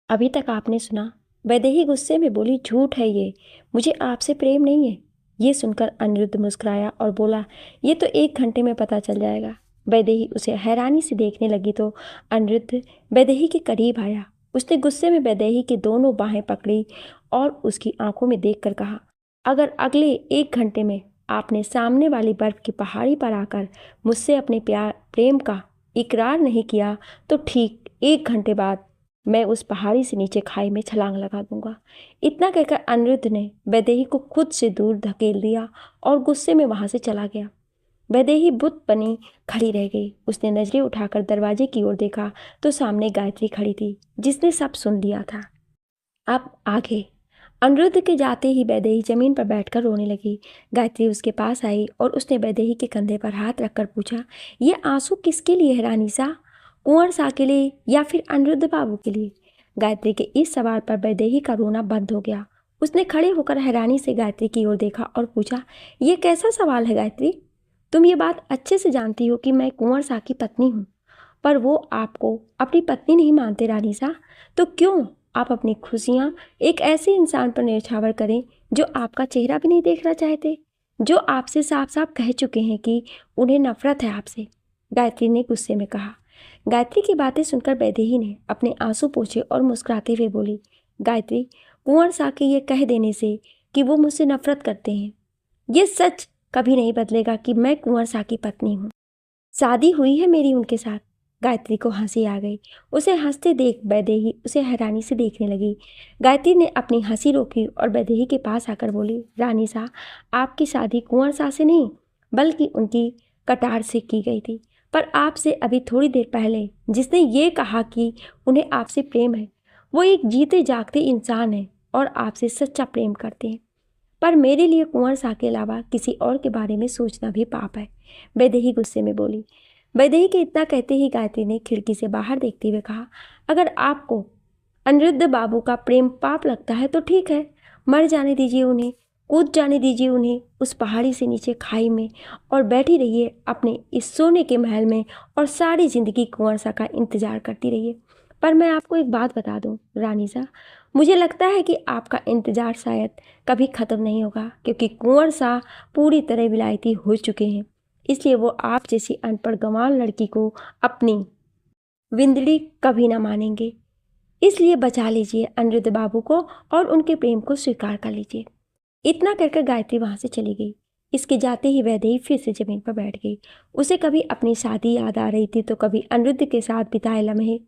अभी तक आपने सुना। वैदेही गुस्से में बोली, झूठ है ये, मुझे आपसे प्रेम नहीं है। ये सुनकर अनिरुद्ध मुस्कुराया और बोला, ये तो 1 घंटे में पता चल जाएगा। वैदेही उसे हैरानी से देखने लगी तो अनिरुद्ध वैदेही के करीब आया। उसने गुस्से में वैदेही की दोनों बाहें पकड़ी और उसकी आंखों में देखकर कहा, अगर अगले 1 घंटे में आपने सामने वाली बर्फ की पहाड़ी पर आकर मुझसे अपने प्यार प्रेम का इकरार नहीं किया तो ठीक 1 घंटे बाद मैं उस पहाड़ी से नीचे खाई में छलांग लगा दूंगा। इतना कहकर अनिरुद्ध ने वैदेही को खुद से दूर धकेल दिया और गुस्से में वहां से चला गया। वैदेही बुत बनी खड़ी रह गई। उसने नजरें उठाकर दरवाजे की ओर देखा तो सामने गायत्री खड़ी थी, जिसने सब सुन लिया था। अब आगे। अनिरुद्ध के जाते ही वैदेही जमीन पर बैठकर रोने लगी। गायत्री उसके पास आई और उसने वैदेही के कंधे पर हाथ रखकर पूछा, ये आंसू किसके लिए है रानी सा? कुंवर सा के लिए या फिर अनिरुद्ध बाबू के लिए? गायत्री के इस सवाल पर वैदेही का रोना बंद हो गया। उसने खड़े होकर हैरानी से गायत्री की ओर देखा और पूछा, यह कैसा सवाल है गायत्री? तुम ये बात अच्छे से जानती हो कि मैं कुंवर सा की पत्नी हूँ, पर वो आपको अपनी पत्नी नहीं मानते रानी सा। तो क्यों आप अपनी खुशियाँ एक ऐसे इंसान पर न्यौछावर करें जो आपका चेहरा भी नहीं देखना चाहते, जो आपसे साफ साफ कह चुके हैं कि उन्हें नफरत है आपसे? गायत्री ने गुस्से में कहा। गायत्री की बातें सुनकर वैदेही ने अपने आंसू पोंछे और मुस्कुराते हुए बोली, गायत्री, कुंवर सा के ये कह देने से कि वो मुझसे नफरत करते हैं, ये सच कभी नहीं बदलेगा कि मैं कुंवर सा की पत्नी हूँ। शादी हुई है मेरी उनके साथ। गायत्री को हंसी आ गई। उसे हंसते देख वैदेही उसे हैरानी से देखने लगी। गायत्री ने अपनी हंसी रोकी और वैदेही के पास आकर बोली, रानी सा, आपकी शादी कुंवर सा से नहीं बल्कि उनकी कटार से की गई थी। पर आपसे अभी थोड़ी देर पहले जिसने ये कहा कि उन्हें आपसे प्रेम है, वो एक जीते जागते इंसान है और आपसे सच्चा प्रेम करते हैं। पर मेरे लिए कुंवर सा के अलावा किसी और के बारे में सोचना भी पाप है। वैदेही गुस्से में बोली। वैदेही के इतना कहते ही गायत्री ने खिड़की से बाहर देखते हुए कहा, अगर आपको अनिरुद्ध बाबू का प्रेम पाप लगता है तो ठीक है, मर जाने दीजिए उन्हें, कूद जाने दीजिए उन्हें उस पहाड़ी से नीचे खाई में और बैठी रहिए अपने इस सोने के महल में और सारी जिंदगी कुंवर सा का इंतजार करती रहिए। पर मैं आपको एक बात बता दूं रानी सा, मुझे लगता है कि आपका इंतजार शायद कभी ख़त्म नहीं होगा, क्योंकि कुंवर सा पूरी तरह विलायती हो चुके हैं। इसलिए वो आप जैसी अनपढ़ गंवार लड़की को अपनी विंदड़ी कभी ना मानेंगे। इसलिए बचा लीजिए अनिरुद्ध बाबू को और उनके प्रेम को स्वीकार कर लीजिए। इतना कहकर गायत्री वहां से चली गई। इसके जाते ही वैदेही फिर से जमीन पर बैठ गई। उसे कभी अपनी शादी याद आ रही थी तो कभी अनिरुद्ध के साथ बिताए लम्हे।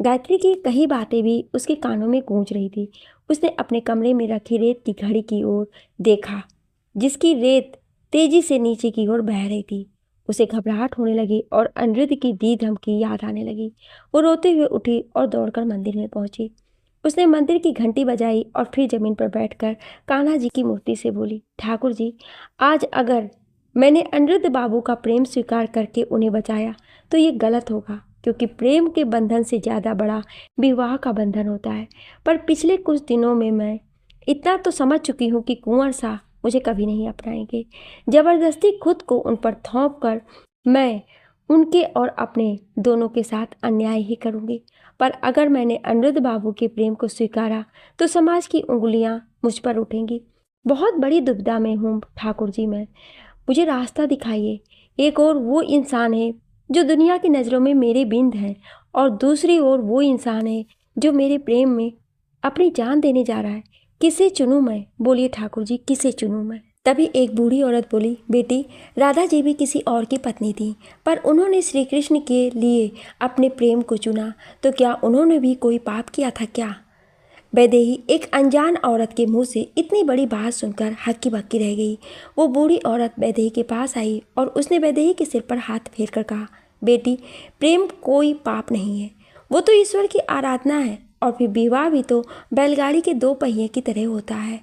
गायत्री की कई बातें भी उसके कानों में गूंज रही थी। उसने अपने कमरे में रखी रेत की घड़ी की ओर देखा, जिसकी रेत तेजी से नीचे की ओर बह रही थी। उसे घबराहट होने लगी और अनिरुद्ध की दी धमकी याद आने लगी। वो रोते हुए उठी और दौड़कर मंदिर में पहुंची। उसने मंदिर की घंटी बजाई और फिर जमीन पर बैठकर कान्हा जी की मूर्ति से बोली, ठाकुर जी, आज अगर मैंने अनिरुद्ध बाबू का प्रेम स्वीकार करके उन्हें बचाया तो ये गलत होगा, क्योंकि प्रेम के बंधन से ज़्यादा बड़ा विवाह का बंधन होता है। पर पिछले कुछ दिनों में मैं इतना तो समझ चुकी हूँ कि कुंवर सा मुझे कभी नहीं अपनाएंगे। ज़बरदस्ती खुद को उन पर थोप कर मैं उनके और अपने दोनों के साथ अन्याय ही करूँगी। पर अगर मैंने अनिरुद्ध बाबू के प्रेम को स्वीकारा तो समाज की उंगलियां मुझ पर उठेंगी। बहुत बड़ी दुविधा में हूँ ठाकुर जी मैं, मुझे रास्ता दिखाइए। एक और वो इंसान है जो दुनिया की नज़रों में मेरे बिंद है और दूसरी ओर वो इंसान है जो मेरे प्रेम में अपनी जान देने जा रहा है। किसे चुनूं मैं? बोलिए ठाकुर जी, किसे चुनूं मैं? तभी एक बूढ़ी औरत बोली, बेटी, राधा जी भी किसी और की पत्नी थी, पर उन्होंने श्री कृष्ण के लिए अपने प्रेम को चुना, तो क्या उन्होंने भी कोई पाप किया था क्या? वैदेही एक अनजान औरत के मुंह से इतनी बड़ी बात सुनकर हक्की बक्की रह गई। वो बूढ़ी औरत वैदेही के पास आई और उसने वैदेही के सिर पर हाथ फेर कर कहा, बेटी, प्रेम कोई पाप नहीं है, वो तो ईश्वर की आराधना है। और फिर विवाह भी तो बैलगाड़ी के 2 पहिए की तरह होता है।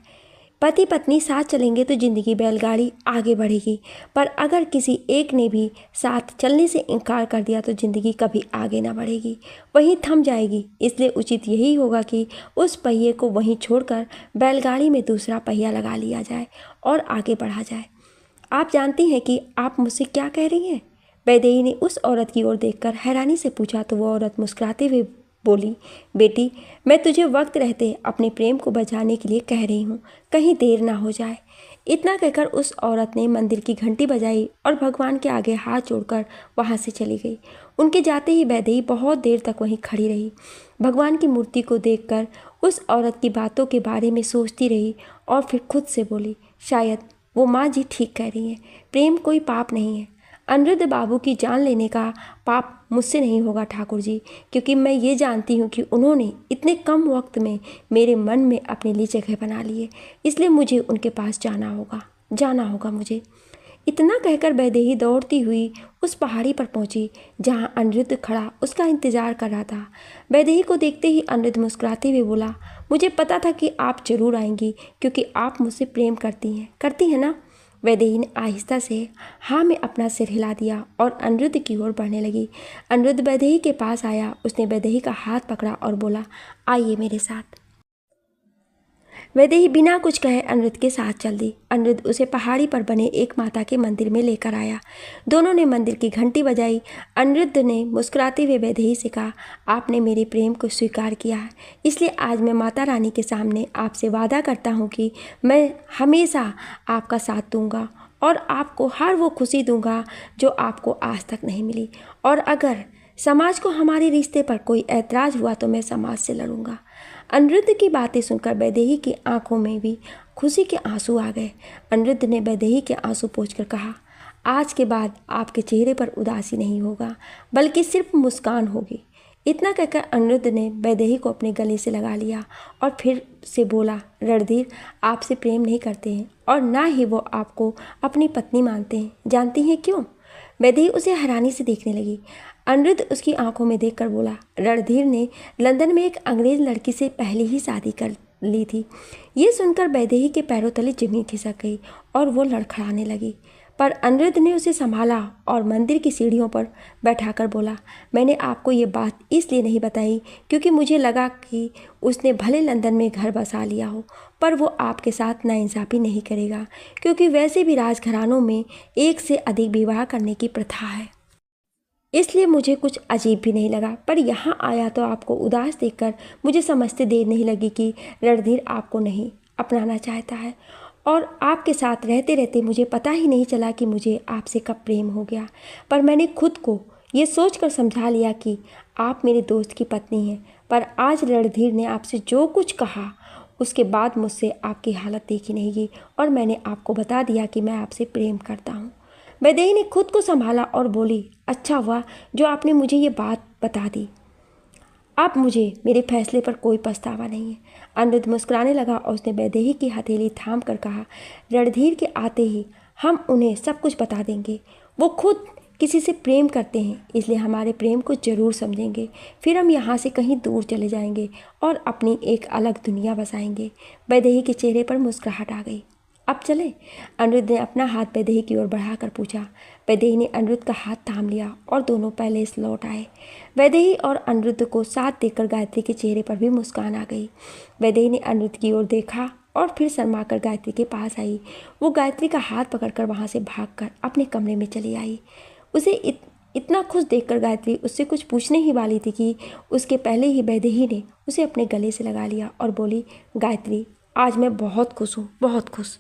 पति पत्नी साथ चलेंगे तो जिंदगी बैलगाड़ी आगे बढ़ेगी, पर अगर किसी एक ने भी साथ चलने से इनकार कर दिया तो जिंदगी कभी आगे ना बढ़ेगी, वहीं थम जाएगी। इसलिए उचित यही होगा कि उस पहिए को वहीं छोड़कर बैलगाड़ी में दूसरा पहिया लगा लिया जाए और आगे बढ़ा जाए। आप जानती हैं कि आप मुझसे क्या कह रही हैं? वैदेही ने उस औरत की ओर देखकर हैरानी से पूछा तो वो औरत मुस्कुराते हुए बोली, बेटी मैं तुझे वक्त रहते अपने प्रेम को बचाने के लिए कह रही हूँ, कहीं देर ना हो जाए। इतना कहकर उस औरत ने मंदिर की घंटी बजाई और भगवान के आगे हाथ जोड़कर वहाँ से चली गई। उनके जाते ही वैदेही बहुत देर तक वहीं खड़ी रही। भगवान की मूर्ति को देखकर उस औरत की बातों के बारे में सोचती रही और फिर खुद से बोली, शायद वो माँ जी ठीक कह रही हैं, प्रेम कोई पाप नहीं है। अनिरुद्ध बाबू की जान लेने का पाप मुझसे नहीं होगा ठाकुर जी, क्योंकि मैं ये जानती हूँ कि उन्होंने इतने कम वक्त में मेरे मन में अपने लिए जगह बना ली है, इसलिए मुझे उनके पास जाना होगा मुझे। इतना कहकर वैदेही दौड़ती हुई उस पहाड़ी पर पहुंची जहां अनिरुद्ध खड़ा उसका इंतजार कर रहा था। वैदेही को देखते ही अनिरुद्ध मुस्कुराते हुए बोला, मुझे पता था कि आप जरूर आएंगी, क्योंकि आप मुझसे प्रेम करती हैं ना। वैदेही ने आहिस्ता से हाँ में अपना सिर हिला दिया और अनिरुद्ध की ओर बढ़ने लगी। अनिरुद्ध वैदेही के पास आया। उसने वैदेही का हाथ पकड़ा और बोला, आइए मेरे साथ। वैदेही बिना कुछ कहे अनिरुद्ध के साथ चल दी। अनिरुद्ध उसे पहाड़ी पर बने एक माता के मंदिर में लेकर आया। दोनों ने मंदिर की घंटी बजाई। अनिरुद्ध ने मुस्कुराते हुए वैदेही से कहा, आपने मेरे प्रेम को स्वीकार किया है, इसलिए आज मैं माता रानी के सामने आपसे वादा करता हूँ कि मैं हमेशा आपका साथ दूंगा और आपको हर वो खुशी दूंगा जो आपको आज तक नहीं मिली। और अगर समाज को हमारे रिश्ते पर कोई ऐतराज़ हुआ तो मैं समाज से लड़ूंगा। अनिरुद्ध की बातें सुनकर वैदेही की आंखों में भी खुशी के आंसू आ गए। अनिरुद्ध ने वैदेही के आंसू पोंछकर कहा, आज के बाद आपके चेहरे पर उदासी नहीं होगा, बल्कि सिर्फ मुस्कान होगी। इतना कहकर अनिरुद्ध ने वैदेही को अपने गले से लगा लिया और फिर से बोला, रणधीर आपसे प्रेम नहीं करते हैं और ना ही वो आपको अपनी पत्नी मानते हैं। जानती हैं क्यों? वैदेही उसे हैरानी से देखने लगी। अनिरुद्ध उसकी आंखों में देखकर बोला, रणधीर ने लंदन में एक अंग्रेज लड़की से पहले ही शादी कर ली थी। ये सुनकर वैदेही के पैरों तले जमीन खिसक गई और वो लड़खड़ाने लगी। पर अनिरुद्ध ने उसे संभाला और मंदिर की सीढ़ियों पर बैठाकर बोला, मैंने आपको ये बात इसलिए नहीं बताई क्योंकि मुझे लगा कि उसने भले लंदन में घर बसा लिया हो, पर वो आपके साथ नाइंसाफ़ी नहीं करेगा, क्योंकि वैसे भी राजघरानों में एक से अधिक विवाह करने की प्रथा है। इसलिए मुझे कुछ अजीब भी नहीं लगा, पर यहाँ आया तो आपको उदास देखकर मुझे समझते देर नहीं लगी कि रणधीर आपको नहीं अपनाना चाहता है। और आपके साथ रहते रहते मुझे पता ही नहीं चला कि मुझे आपसे कब प्रेम हो गया। पर मैंने खुद को ये सोचकर समझा लिया कि आप मेरे दोस्त की पत्नी हैं। पर आज रणधीर ने आपसे जो कुछ कहा उसके बाद मुझसे आपकी हालत देखी नहीं गई और मैंने आपको बता दिया कि मैं आपसे प्रेम करता हूँ। वैदेही ने खुद को संभाला और बोली, अच्छा हुआ जो आपने मुझे ये बात बता दी। अब मुझे मेरे फैसले पर कोई पछतावा नहीं है। अनिरुद्ध मुस्कुराने लगा और उसने वैदेही की हथेली थाम कर कहा, रणधीर के आते ही हम उन्हें सब कुछ बता देंगे। वो खुद किसी से प्रेम करते हैं, इसलिए हमारे प्रेम को ज़रूर समझेंगे। फिर हम यहाँ से कहीं दूर चले जाएंगे और अपनी एक अलग दुनिया बसाएंगे। वैदेही के चेहरे पर मुस्कुराहट आ गई। अब चले? अनिरुद्ध ने अपना हाथ वैदेही की ओर बढ़ाकर पूछा। वैदेही ने अनिरुद्ध का हाथ थाम लिया और दोनों पैलेस लौट आए। वैदेही और अनिरुद्ध को साथ देखकर गायत्री के चेहरे पर भी मुस्कान आ गई। वैदेही ने अनिरुद्ध की ओर देखा और फिर शर्माकर गायत्री के पास आई। वो गायत्री का हाथ पकड़कर वहाँ से भागकर अपने कमरे में चली आई। उसे इतना खुश देखकर गायत्री उससे कुछ पूछने ही वाली थी कि उसके पहले ही वैदेही ने उसे अपने गले से लगा लिया और बोली, गायत्री आज मैं बहुत खुश हूँ, बहुत खुश,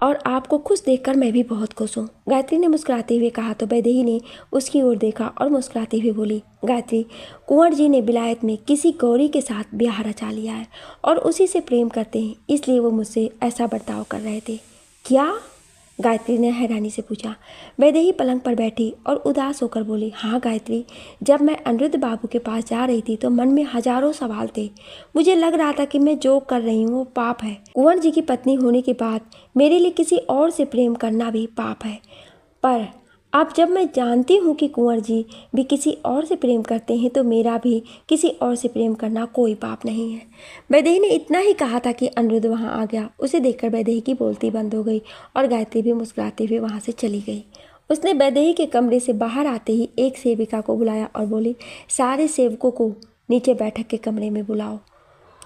और आपको खुश देखकर मैं भी बहुत खुश हूँ। गायत्री ने मुस्कुराते हुए कहा तो वैदेही ने उसकी ओर देखा और मुस्कुराते हुए बोली, गायत्री कुंवर जी ने विलायत में किसी गौरी के साथ ब्याह रचा लिया है और उसी से प्रेम करते हैं, इसलिए वो मुझसे ऐसा बर्ताव कर रहे थे। क्या? गायत्री ने हैरानी से पूछा। वैदेही पलंग पर बैठी और उदास होकर बोली, हाँ गायत्री, जब मैं अनिरुद्ध बाबू के पास जा रही थी तो मन में हजारों सवाल थे। मुझे लग रहा था कि मैं जो कर रही हूँ वो पाप है। कुंवर जी की पत्नी होने के बाद मेरे लिए किसी और से प्रेम करना भी पाप है। पर अब जब मैं जानती हूँ कि कुंवर जी भी किसी और से प्रेम करते हैं तो मेरा भी किसी और से प्रेम करना कोई पाप नहीं है। वैदेही ने इतना ही कहा था कि अनिरुद्ध वहाँ आ गया। उसे देखकर वैदेही की बोलती बंद हो गई और गायत्री भी मुस्कुराते हुए वहाँ से चली गई। उसने वैदेही के कमरे से बाहर आते ही एक सेविका को बुलाया और बोली, सारे सेवकों को नीचे बैठक के कमरे में बुलाओ।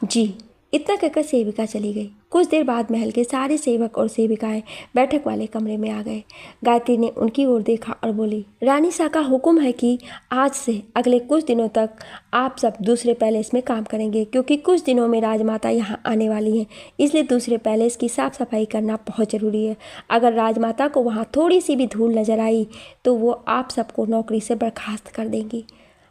जी। इतना कहकर सेविका चली गई। कुछ देर बाद महल के सारे सेवक और सेविकाएं बैठक वाले कमरे में आ गए। गायत्री ने उनकी ओर देखा और बोली, रानी सा का हुक्म है कि आज से अगले कुछ दिनों तक आप सब दूसरे पैलेस में काम करेंगे, क्योंकि कुछ दिनों में राजमाता यहाँ आने वाली हैं, इसलिए दूसरे पैलेस की साफ सफाई करना बहुत ज़रूरी है। अगर राजमाता को वहाँ थोड़ी सी भी धूल नजर आई तो वो आप सबको नौकरी से बर्खास्त कर देंगी।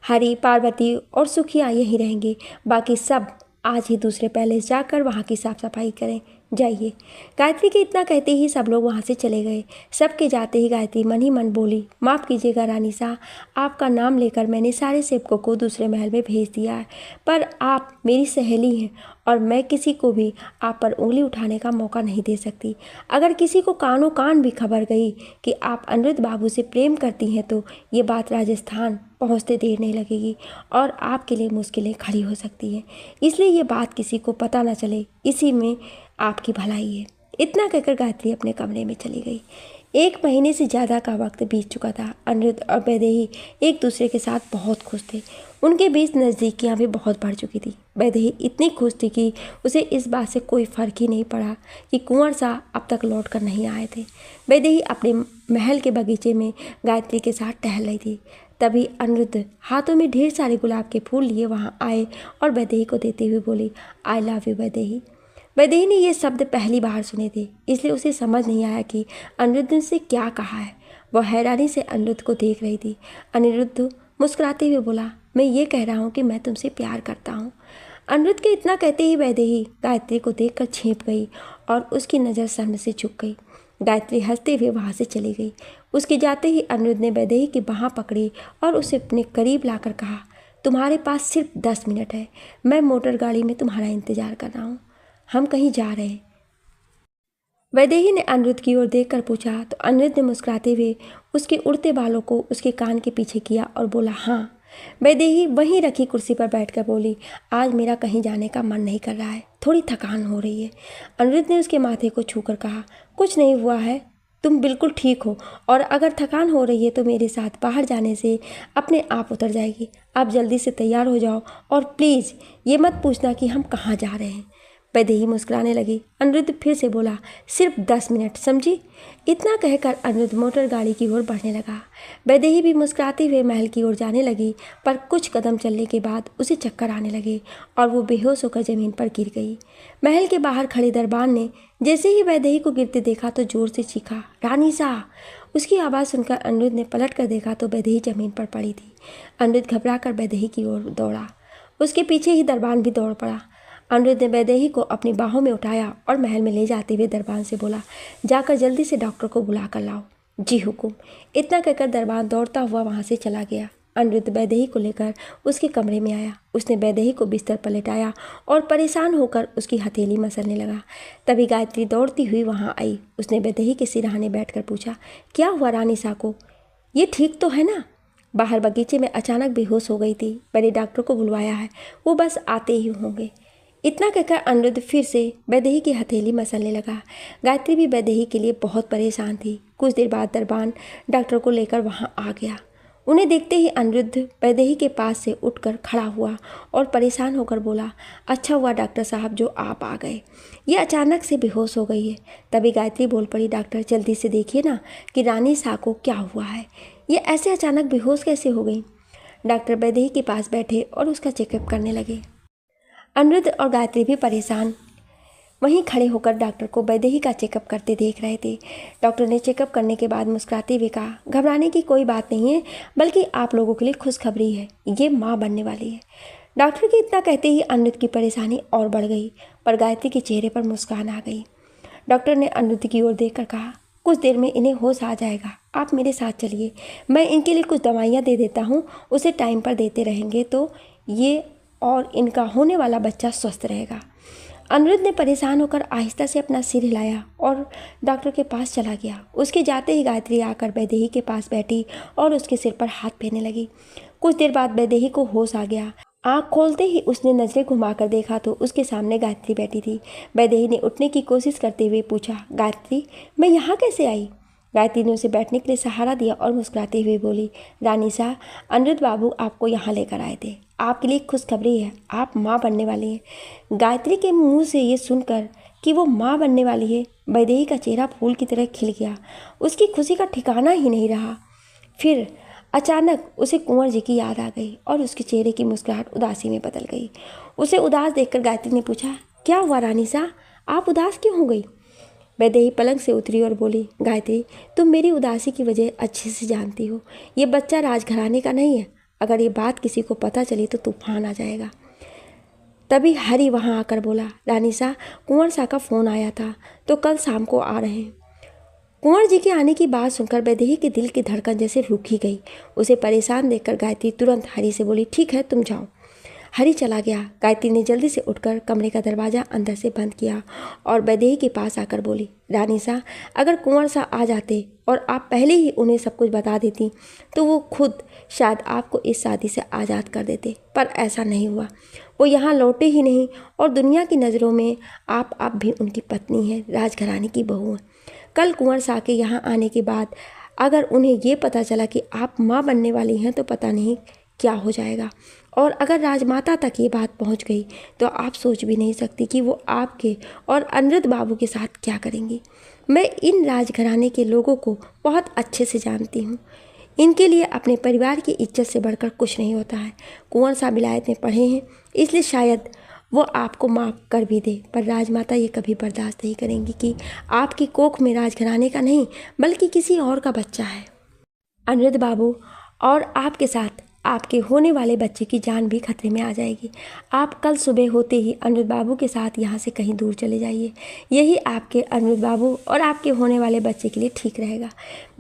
हरी, पार्वती और सुखिया यहीं रहेंगे, बाकी सब आज ही दूसरे पैलेस जाकर वहाँ की साफ सफाई करें। जाइए। गायत्री के इतना कहते ही सब लोग वहाँ से चले गए। सबके जाते ही गायत्री मन ही मन बोली, माफ़ कीजिएगा रानी सा, आपका नाम लेकर मैंने सारे सेवकों को दूसरे महल में भेज दिया है, पर आप मेरी सहेली हैं और मैं किसी को भी आप पर उंगली उठाने का मौका नहीं दे सकती। अगर किसी को कानों कान भी खबर गई कि आप अनिरुद्ध बाबू से प्रेम करती हैं तो ये बात राजस्थान पहुँचते देर नहीं लगेगी और आपके लिए मुश्किलें खड़ी हो सकती हैं, इसलिए ये बात किसी को पता न चले, इसी में आपकी भलाई है। इतना कहकर गायत्री अपने कमरे में चली गई। 1 महीने से ज़्यादा का वक्त बीत चुका था। अनिरुद्ध और वैदेही एक दूसरे के साथ बहुत खुश थे। उनके बीच नज़दीकियाँ भी बहुत बढ़ चुकी थी। वैदेही इतनी खुश थी कि उसे इस बात से कोई फ़र्क ही नहीं पड़ा कि कुंवर सा अब तक लौट कर नहीं आए थे। वैदेही अपने महल के बगीचे में गायत्री के साथ टहल रही थी। तभी अनिरुद्ध हाथों में ढेर सारे गुलाब के फूल लिए वहाँ आए और वैदेही को देते हुए बोली, I love you Vaidehi. Vaidehi ने ये शब्द पहली बार सुने थे, इसलिए उसे समझ नहीं आया कि अनिरुद्ध ने उसे क्या कहा है। वह हैरानी से अनिरुद्ध को देख रही थी। अनिरुद्ध मुस्कुराते हुए बोला, मैं ये कह रहा हूँ कि मैं तुमसे प्यार करता हूँ। अनिरुद्ध के इतना कहते ही वैदेही गायत्री को देखकर छेंप गई और उसकी नज़र शर्म से झुक गई। गायत्री हंसते हुए वहाँ से चली गई। उसके जाते ही अनिरुद्ध ने वैदेही की बाँह पकड़ी और उसे अपने करीब लाकर कहा, तुम्हारे पास सिर्फ 10 मिनट है, मैं मोटर गाड़ी में तुम्हारा इंतज़ार कर रहा हूँ, हम कहीं जा रहे हैं। वैदेही ने अनिरुद्ध की ओर देखकर पूछा तो अनिरुद्ध ने मुस्कुराते हुए उसके उड़ते बालों को उसके कान के पीछे किया और बोला, हाँ। वैदेही वहीं रखी कुर्सी पर बैठकर बोली, आज मेरा कहीं जाने का मन नहीं कर रहा है, थोड़ी थकान हो रही है। अनिरुद्ध ने उसके माथे को छूकर कहा, कुछ नहीं हुआ है, तुम बिल्कुल ठीक हो और अगर थकान हो रही है तो मेरे साथ बाहर जाने से अपने आप उतर जाएगी। आप जल्दी से तैयार हो जाओ और प्लीज़ ये मत पूछना कि हम कहाँ जा रहे हैं। वैदेही मुस्कुराने लगी। अनिरुद्ध फिर से बोला, सिर्फ 10 मिनट, समझी। इतना कहकर अनिरुद्ध मोटर गाड़ी की ओर बढ़ने लगा। वैदेही भी मुस्कुराते हुए महल की ओर जाने लगी, पर कुछ कदम चलने के बाद उसे चक्कर आने लगे और वो बेहोश होकर ज़मीन पर गिर गई। महल के बाहर खड़े दरबान ने जैसे ही वैदेही को गिरते देखा तो जोर से चीखा, रानी सा। उसकी आवाज़ सुनकर अनिरुद्ध ने पलट कर देखा तो वैदेही ज़मीन पर पड़ी थी। अनिरुद्ध घबरा कर वैदेही की ओर दौड़ा। उसके पीछे ही दरबान भी दौड़ पड़ा। अनिरुद्ध ने वैदेही को अपनी बाहों में उठाया और महल में ले जाते हुए दरबान से बोला, जाकर जल्दी से डॉक्टर को बुला कर लाओ। जी हुकुम। इतना कहकर दरबान दौड़ता हुआ वहाँ से चला गया। अनिरुद्ध वैदेही को लेकर उसके कमरे में आया। उसने वैदेही को बिस्तर पर लेटाया और परेशान होकर उसकी हथेली मसलने लगा। तभी गायत्री दौड़ती हुई वहाँ आई। उसने वैदेही के सिरहाने बैठकर पूछा, क्या हुआ रानी सा को, ये ठीक तो है ना। बाहर बगीचे में अचानक बेहोश हो गई थी। मैंने डॉक्टर को बुलवाया है, वो बस आते ही होंगे। इतना कहकर अनिरुद्ध फिर से वैदेही की हथेली मसलने लगा। गायत्री भी वैदेही के लिए बहुत परेशान थी। कुछ देर बाद दरबान डॉक्टर को लेकर वहाँ आ गया। उन्हें देखते ही अनिरुद्ध वैदेही के पास से उठकर खड़ा हुआ और परेशान होकर बोला, अच्छा हुआ डॉक्टर साहब जो आप आ गए, ये अचानक से बेहोश हो गई है। तभी गायत्री बोल पड़ी, डॉक्टर जल्दी से देखिए ना कि रानी सा को क्या हुआ है, ये ऐसे अचानक बेहोश कैसे हो गई। डॉक्टर वैदेही के पास बैठे और उसका चेकअप करने लगे। अनिरुद्ध और गायत्री भी परेशान वहीं खड़े होकर डॉक्टर को वैदेही का चेकअप करते देख रहे थे। डॉक्टर ने चेकअप करने के बाद मुस्कुराते हुए कहा, घबराने की कोई बात नहीं है, बल्कि आप लोगों के लिए खुशखबरी है, ये माँ बनने वाली है। डॉक्टर के इतना कहते ही अनिरुद्ध की परेशानी और बढ़ गई, पर गायत्री के चेहरे पर मुस्कान आ गई। डॉक्टर ने अनिरुद्ध की ओर देखकर कहा, कुछ देर में इन्हें होश आ जाएगा, आप मेरे साथ चलिए, मैं इनके लिए कुछ दवाइयाँ दे देता हूँ, उसे टाइम पर देते रहेंगे तो ये और इनका होने वाला बच्चा स्वस्थ रहेगा। अनिरुद्ध ने परेशान होकर आहिस्ता से अपना सिर हिलाया और डॉक्टर के पास चला गया। उसके जाते ही गायत्री आकर वैदेही के पास बैठी और उसके सिर पर हाथ फेरने लगी। कुछ देर बाद वैदेही को होश आ गया। आँख खोलते ही उसने नज़रें घुमाकर देखा तो उसके सामने गायत्री बैठी थी। वैदेही ने उठने की कोशिश करते हुए पूछा, गायत्री मैं यहाँ कैसे आई। गायत्री ने उसे बैठने के लिए सहारा दिया और मुस्कुराते हुए बोली, रानी साहब, अनिरुद्ध बाबू आपको यहाँ लेकर आए थे। आपके लिए खुशखबरी है, आप माँ बनने वाली हैं। गायत्री के मुंह से ये सुनकर कि वो माँ बनने वाली है, वैदेही का चेहरा फूल की तरह खिल गया। उसकी खुशी का ठिकाना ही नहीं रहा। फिर अचानक उसे कुंवर जी की याद आ गई और उसके चेहरे की मुस्कुराहट उदासी में बदल गई। उसे उदास देखकर गायत्री ने पूछा, क्या हुआ रानी साहब, आप उदास क्यों हो गई? वैदेही पलंग से उतरी और बोली, गायत्री, तुम मेरी उदासी की वजह अच्छे से जानती हो। ये बच्चा राजघराने का नहीं है। अगर ये बात किसी को पता चली तो तूफान आ जाएगा। तभी हरि वहाँ आकर बोला, रानी साहब, कुंवर साहब का फ़ोन आया था तो कल शाम को आ रहे हैं। कुंवर जी के आने की बात सुनकर वैदेही के दिल की धड़कन जैसे रुक ही गई। उसे परेशान देखकर गायत्री तुरंत हरि से बोली, ठीक है, तुम जाओ। हरि चला गया। गायत्री ने जल्दी से उठकर कमरे का दरवाज़ा अंदर से बंद किया और वैदेही के पास आकर बोली, रानी साहब, अगर कुंवर साहब आ जाते और आप पहले ही उन्हें सब कुछ बता देती तो वो खुद शायद आपको इस शादी से आज़ाद कर देते, पर ऐसा नहीं हुआ। वो यहाँ लौटे ही नहीं और दुनिया की नज़रों में आप अब भी उनकी पत्नी हैं, राजघराने की बहू हैं। कल कुंवर साहब के यहाँ आने के बाद अगर उन्हें ये पता चला कि आप माँ बनने वाली हैं तो पता नहीं क्या हो जाएगा। और अगर राजमाता तक ये बात पहुंच गई तो आप सोच भी नहीं सकती कि वो आपके और अनिरुद्ध बाबू के साथ क्या करेंगी। मैं इन राजघराने के लोगों को बहुत अच्छे से जानती हूँ। इनके लिए अपने परिवार की इज्जत से बढ़कर कुछ नहीं होता है। कुंवर साहब विलायत में पढ़े हैं, इसलिए शायद वो आपको माफ़ कर भी दे, पर राजमाता ये कभी बर्दाश्त नहीं करेंगी कि आपकी कोख में राजघराने का नहीं बल्कि किसी और का बच्चा है। अनिरुद्ध बाबू और आपके साथ आपके होने वाले बच्चे की जान भी खतरे में आ जाएगी। आप कल सुबह होते ही अनिरुद्ध बाबू के साथ यहाँ से कहीं दूर चले जाइए। यही आपके अनिरुद्ध बाबू और आपके होने वाले बच्चे के लिए ठीक रहेगा।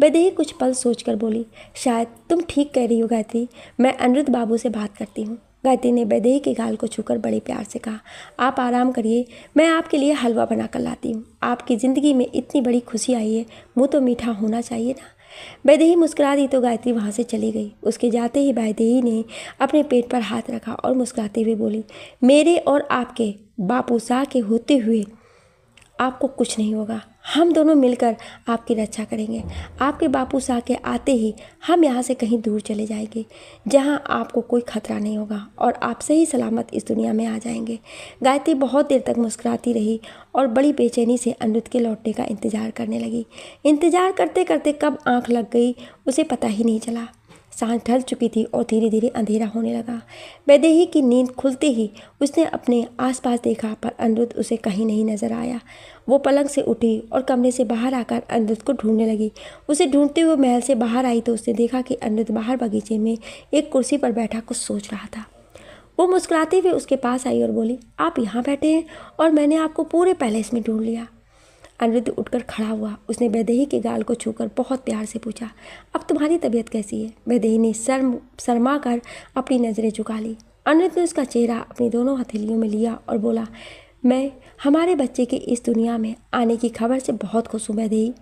वैदेही कुछ पल सोचकर बोली, शायद तुम ठीक कह रही हो गायत्री, मैं अनिरुद्ध बाबू से बात करती हूँ। गायत्री ने वैदेही के गाल को छूकर बड़े प्यार से कहा, आप आराम करिए, मैं आपके लिए हलवा बना कर लाती हूँ। आपकी ज़िंदगी में इतनी बड़ी खुशी आई है, मुँह तो मीठा होना चाहिए ना। वैदेही मुस्कुरा दी तो गायत्री वहाँ से चली गई। उसके जाते ही वैदेही ने अपने पेट पर हाथ रखा और मुस्कुराते हुए बोली, मेरे और आपके बापू साहब के होते हुए आपको कुछ नहीं होगा। हम दोनों मिलकर आपकी रक्षा करेंगे। आपके बापू साहब के आते ही हम यहाँ से कहीं दूर चले जाएंगे जहाँ आपको कोई खतरा नहीं होगा और आप सही सलामत इस दुनिया में आ जाएंगे। गायत्री बहुत देर तक मुस्कुराती रही और बड़ी बेचैनी से अनिरुद्ध के लौटने का इंतजार करने लगी। इंतजार करते करते कब आँख लग गई उसे पता ही नहीं चला। सांझ ढल चुकी थी और धीरे धीरे अंधेरा होने लगा। वैदेही की नींद खुलते ही उसने अपने आसपास देखा, पर अनिरुद्ध उसे कहीं नहीं नजर आया। वो पलंग से उठी और कमरे से बाहर आकर अनिरुद्ध को ढूंढने लगी। उसे ढूंढते हुए महल से बाहर आई तो उसने देखा कि अनिरुद्ध बाहर बगीचे में एक कुर्सी पर बैठा कुछ सोच रहा था। वो मुस्कुराते हुए उसके पास आई और बोली, आप यहाँ बैठे हैं और मैंने आपको पूरे पैलेस में ढूंढ लिया। अनिरुद्ध उठकर खड़ा हुआ। उसने वैदेही के गाल को छूकर बहुत प्यार से पूछा, अब तुम्हारी तबीयत कैसी है? वैदेही ने शर्मा कर अपनी नज़रें झुका ली। अनिरुद्ध ने उसका चेहरा अपनी दोनों हथेलियों में लिया और बोला, मैं हमारे बच्चे के इस दुनिया में आने की खबर से बहुत खुश हूँ वैदेही।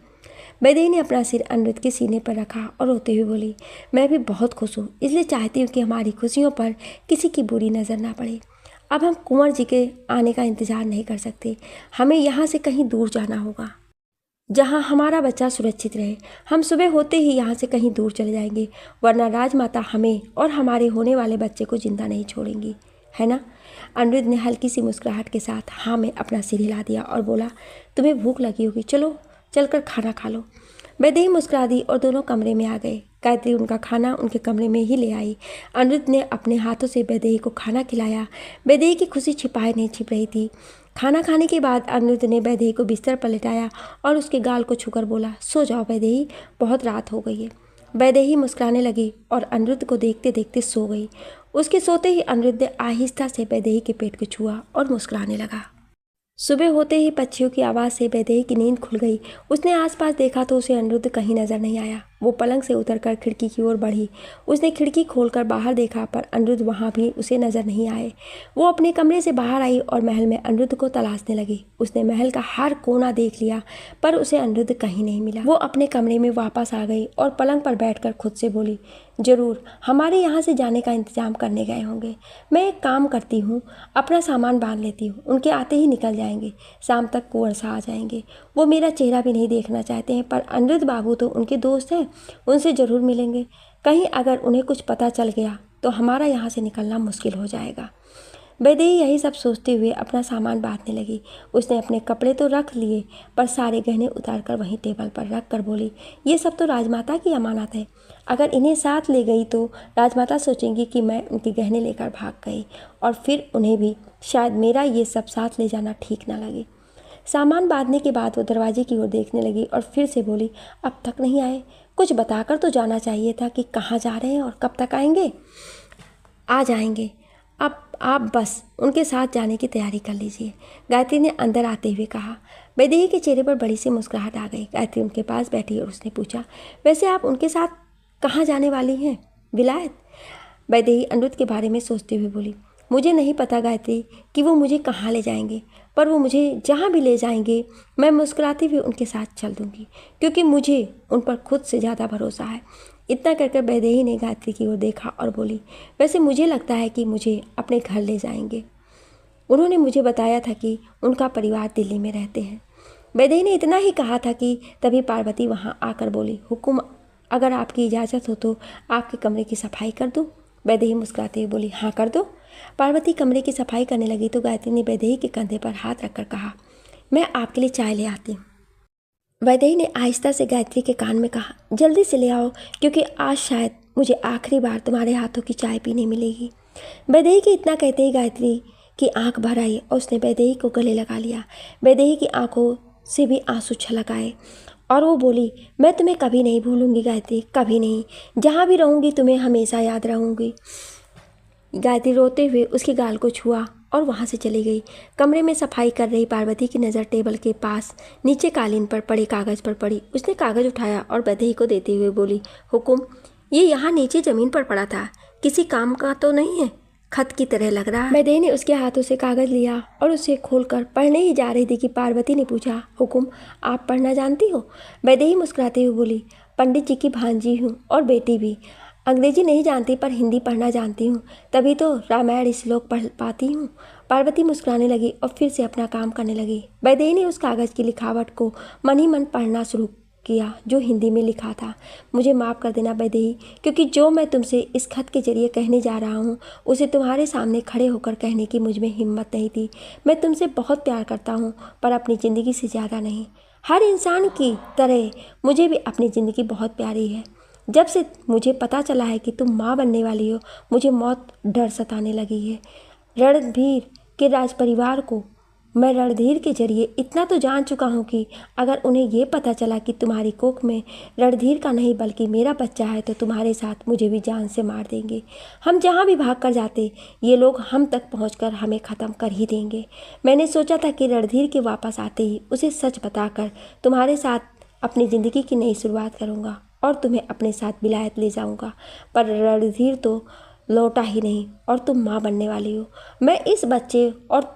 वैदेही ने अपना सिर अनिरुद्ध के सीने पर रखा और रोते हुए बोली, मैं भी बहुत खुश हूँ, इसलिए चाहती हूँ कि हमारी खुशियों पर किसी की बुरी नज़र ना पड़े। अब हम कुंवर जी के आने का इंतज़ार नहीं कर सकते। हमें यहाँ से कहीं दूर जाना होगा जहाँ हमारा बच्चा सुरक्षित रहे। हम सुबह होते ही यहाँ से कहीं दूर चले जाएंगे, वरना राजमाता हमें और हमारे होने वाले बच्चे को जिंदा नहीं छोड़ेंगी, है ना? अनिरुद्ध ने हल्की सी मुस्कुराहट के साथ हाँ में अपना सिर हिला दिया और बोला, तुम्हें भूख लगी होगी, चलो चलकर खाना खा लो। वैदेही मुस्कुरा दी और दोनों कमरे में आ गए। गायत्री उनका खाना उनके कमरे में ही ले आई। अनिरुद्ध ने अपने हाथों से वैदेही को खाना खिलाया। वैदेही की खुशी छिपाए नहीं छिप रही थी। खाना खाने के बाद अनिरुद्ध ने वैदेही को बिस्तर पर लेटाया और उसके गाल को छूकर बोला, सो जाओ वैदेही, बहुत रात हो गई है। वैदेही मुस्कुराने लगी और अनिरुद्ध को देखते देखते सो गई। उसके सोते ही अनिरुद्ध आहिस्ता से वैदेही के पेट को छुआ और मुस्कुराने लगा। सुबह होते ही पक्षियों की आवाज़ से वैदेही की नींद खुल गई। उसने आसपास देखा तो उसे अनिरुद्ध कहीं नजर नहीं आया। वो पलंग से उतरकर खिड़की की ओर बढ़ी। उसने खिड़की खोलकर बाहर देखा, पर अनिरुद्ध वहाँ भी उसे नजर नहीं आए। वो अपने कमरे से बाहर आई और महल में अनिरुद्ध को तलाशने लगी। उसने महल का हर कोना देख लिया, पर उसे अनिरुद्ध कहीं नहीं मिला। वो अपने कमरे में वापस आ गई और पलंग पर बैठकर खुद से बोली, जरूर हमारे यहाँ से जाने का इंतजाम करने गए होंगे। मैं एक काम करती हूँ, अपना सामान बांध लेती हूँ, उनके आते ही निकल जाएंगे। शाम तक कुंवर शाह आ जाएंगे। वो मेरा चेहरा भी नहीं देखना चाहते हैं, पर अनिरुद्ध बाबू तो उनके दोस्त हैं, उनसे ज़रूर मिलेंगे। कहीं अगर उन्हें कुछ पता चल गया तो हमारा यहाँ से निकलना मुश्किल हो जाएगा। वैदेही यही सब सोचते हुए अपना सामान बांधने लगी। उसने अपने कपड़े तो रख लिए, पर सारे गहने उतार कर वहीं टेबल पर रख कर बोली, ये सब तो राजमाता की अमानत है। अगर इन्हें साथ ले गई तो राजमाता सोचेंगी कि मैं उनके गहने लेकर भाग गई, और फिर उन्हें भी शायद मेरा ये सब साथ ले जाना ठीक ना लगे। सामान बांधने के बाद वो दरवाजे की ओर देखने लगी और फिर से बोली, अब तक नहीं आए। कुछ बताकर तो जाना चाहिए था कि कहाँ जा रहे हैं और कब तक आएंगे। आ जाएंगे, अब आप बस उनके साथ जाने की तैयारी कर लीजिए, गायत्री ने अंदर आते हुए कहा। वैदेही के चेहरे पर बड़ी सी मुस्कुराहट आ गई। गायत्री उनके पास बैठी और उसने पूछा, वैसे आप उनके साथ कहाँ जाने वाली हैं? विलायत? वैदेही अनिरुद्ध के बारे में सोचते हुए बोली, मुझे नहीं पता गायत्री कि वो मुझे कहाँ ले जाएंगे, पर वो मुझे जहाँ भी ले जाएंगे मैं मुस्कुराती हुई उनके साथ चल दूँगी, क्योंकि मुझे उन पर खुद से ज़्यादा भरोसा है। इतना कहकर वैदेही ने गायत्री की ओर देखा और बोली, वैसे मुझे लगता है कि मुझे अपने घर ले जाएंगे। उन्होंने मुझे बताया था कि उनका परिवार दिल्ली में रहते हैं। वैदेही ने इतना ही कहा था कि तभी पार्वती वहाँ आकर बोली, हुकुम, अगर आपकी इजाज़त हो तो आपके कमरे की सफाई कर दूँ? वैदेही मुस्कुराते हुए बोली, हाँ कर दो। पार्वती कमरे की सफाई करने लगी तो गायत्री ने वैदेही के कंधे पर हाथ रखकर कहा, मैं आपके लिए चाय ले आती हूँ। वैदेही ने आहिस्ता से गायत्री के कान में कहा, जल्दी से ले आओ, क्योंकि आज शायद मुझे आखिरी बार तुम्हारे हाथों की चाय पीने मिलेगी। वैदेही के इतना कहते ही गायत्री की आंख भर आई और उसने वैदेही को गले लगा लिया। वैदेही की आंखों से भी आंसू छलक आए और वो बोली, मैं तुम्हें कभी नहीं भूलूंगी गायत्री, कभी नहीं। जहाँ भी रहूँगी तुम्हें हमेशा याद रहूँगी। गायत्री रोते हुए उसके गाल को छुआ और वहाँ से चली गई। कमरे में सफाई कर रही पार्वती की नज़र टेबल के पास नीचे कालीन पर पड़े कागज़ पर पड़ी। उसने कागज़ उठाया और वैदेही को देते हुए बोली, हुकुम, ये यहाँ नीचे ज़मीन पर पड़ा था, किसी काम का तो नहीं है? खत की तरह लग रहा है। वैदेही ने उसके हाथों से कागज़ लिया और उसे खोलकर पढ़ने ही जा रही थी कि पार्वती ने पूछा, हुकुम, आप पढ़ना जानती हो? वैदेही मुस्कुराते हुए बोली, पंडित जी की भांजी हूँ और बेटी भी। अंग्रेजी नहीं जानती पर हिंदी पढ़ना जानती हूँ, तभी तो रामायण श्लोक पढ़ पाती हूँ। पार्वती मुस्कुराने लगी और फिर से अपना काम करने लगी। वैदेही ने उस कागज़ की लिखावट को मन ही मन पढ़ना शुरू किया जो हिंदी में लिखा था। मुझे माफ़ कर देना वैदेही, क्योंकि जो मैं तुमसे इस खत के जरिए कहने जा रहा हूँ उसे तुम्हारे सामने खड़े होकर कहने की मुझ में हिम्मत नहीं थी। मैं तुमसे बहुत प्यार करता हूँ, पर अपनी ज़िंदगी से ज़्यादा नहीं। हर इंसान की तरह मुझे भी अपनी ज़िंदगी बहुत प्यारी है। जब से मुझे पता चला है कि तुम माँ बनने वाली हो, मुझे मौत डर सताने लगी है। रणधीर के राज परिवार को मैं रणधीर के जरिए इतना तो जान चुका हूँ कि अगर उन्हें ये पता चला कि तुम्हारी कोख में रणधीर का नहीं बल्कि मेरा बच्चा है तो तुम्हारे साथ मुझे भी जान से मार देंगे। हम जहाँ भी भाग कर जाते ये लोग हम तक पहुँचकर हमें ख़त्म कर ही देंगे। मैंने सोचा था कि रणधीर के वापस आते ही उसे सच बताकर तुम्हारे साथ अपनी ज़िंदगी की नई शुरुआत करूँगा और तुम्हें अपने साथ विलायत ले जाऊँगा, पर रणधीर तो लौटा ही नहीं और तुम माँ बनने वाली हो। मैं इस बच्चे और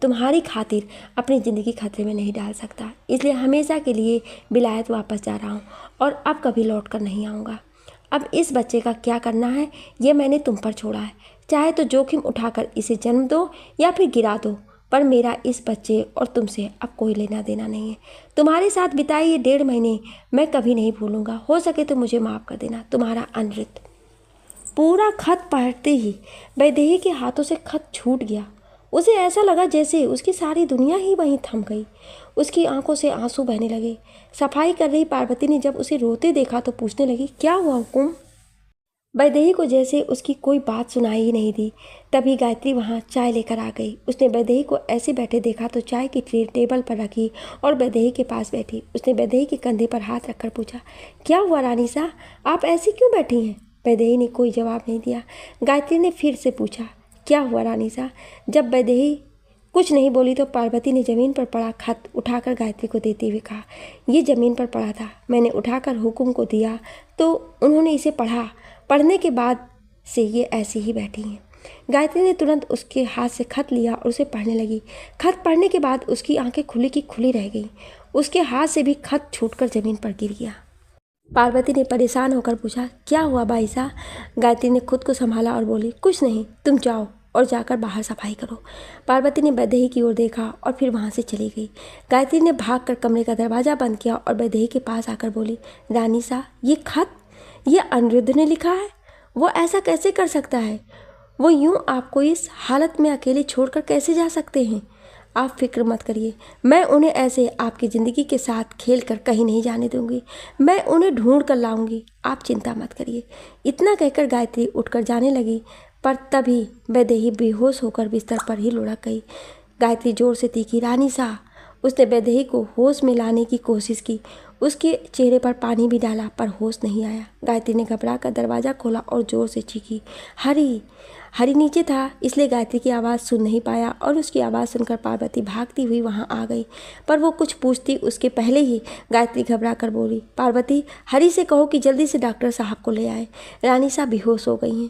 तुम्हारी खातिर अपनी ज़िंदगी खतरे में नहीं डाल सकता, इसलिए हमेशा के लिए विलायत वापस जा रहा हूँ और अब कभी लौट कर नहीं आऊँगा। अब इस बच्चे का क्या करना है ये मैंने तुम पर छोड़ा है। चाहे तो जोखिम उठाकर इसे जन्म दो या फिर गिरा दो, पर मेरा इस बच्चे और तुमसे अब कोई लेना देना नहीं है। तुम्हारे साथ बिताए ये 1.5 महीने मैं कभी नहीं भूलूंगा। हो सके तो मुझे माफ़ कर देना, तुम्हारा अनिरुद्ध। पूरा खत पढ़ते ही वैदेही के हाथों से खत छूट गया। उसे ऐसा लगा जैसे उसकी सारी दुनिया ही वहीं थम गई। उसकी आंखों से आंसू बहने लगे। सफाई कर रही पार्वती ने जब उसे रोते देखा तो पूछने लगी, क्या हुआ हुकुम? वैदेही को जैसे उसकी कोई बात सुनाई ही नहीं दी। तभी गायत्री वहाँ चाय लेकर आ गई। उसने वैदेही को ऐसे बैठे देखा तो चाय की ट्रे टेबल पर रखी और वैदेही के पास बैठी। उसने वैदेही के कंधे पर हाथ रखकर पूछा, क्या हुआ रानी सा, आप ऐसी क्यों बैठी हैं? वैदेही ने कोई जवाब नहीं दिया। गायत्री ने फिर से पूछा, क्या हुआ रानी सा? जब वैदेही कुछ नहीं बोली तो पार्वती ने ज़मीन पर पड़ा खत उठाकर गायत्री को देते हुए कहा, ये ज़मीन पर पड़ा था, मैंने उठाकर हुकुम को दिया तो उन्होंने इसे पढ़ा। पढ़ने के बाद से ये ऐसी ही बैठी हैं। गायत्री ने तुरंत उसके हाथ से खत लिया और उसे पढ़ने लगी। खत पढ़ने के बाद उसकी आंखें खुली की खुली रह गई। उसके हाथ से भी खत छूटकर ज़मीन पर गिर गया। पार्वती ने परेशान होकर पूछा, क्या हुआ बाईसा? गायत्री ने खुद को संभाला और बोली, कुछ नहीं, तुम जाओ और जाकर बाहर सफाई करो। पार्वती ने वैदेही की ओर देखा और फिर वहाँ से चली गई। गायत्री ने भागकर कमरे का दरवाज़ा बंद किया और वैदेही के पास आकर बोली, रानी सा, ये खत ये अनिरुद्ध ने लिखा है। वो ऐसा कैसे कर सकता है? वो यूं आपको इस हालत में अकेले छोड़कर कैसे जा सकते हैं? आप फिक्र मत करिए, मैं उन्हें ऐसे आपकी ज़िंदगी के साथ खेल कर कहीं नहीं जाने दूंगी। मैं उन्हें ढूंढ कर लाऊंगी, आप चिंता मत करिए। इतना कहकर गायत्री उठकर जाने लगी, पर तभी वैदेही बेहोश होकर बिस्तर पर ही लुढ़क गई। गायत्री जोर से तीखी, रानी सा। उसने वैदेही को होश में लाने की कोशिश की, उसके चेहरे पर पानी भी डाला, पर होश नहीं आया। गायत्री ने घबरा कर दरवाज़ा खोला और ज़ोर से चीखी, हरी। हरी नीचे था, इसलिए गायत्री की आवाज़ सुन नहीं पाया और उसकी आवाज़ सुनकर पार्वती भागती हुई वहां आ गई। पर वो कुछ पूछती उसके पहले ही गायत्री घबरा कर बोली, पार्वती, हरी से कहो कि जल्दी से डॉक्टर साहब को ले आए, रानी साहब बेहोश हो गई हैं।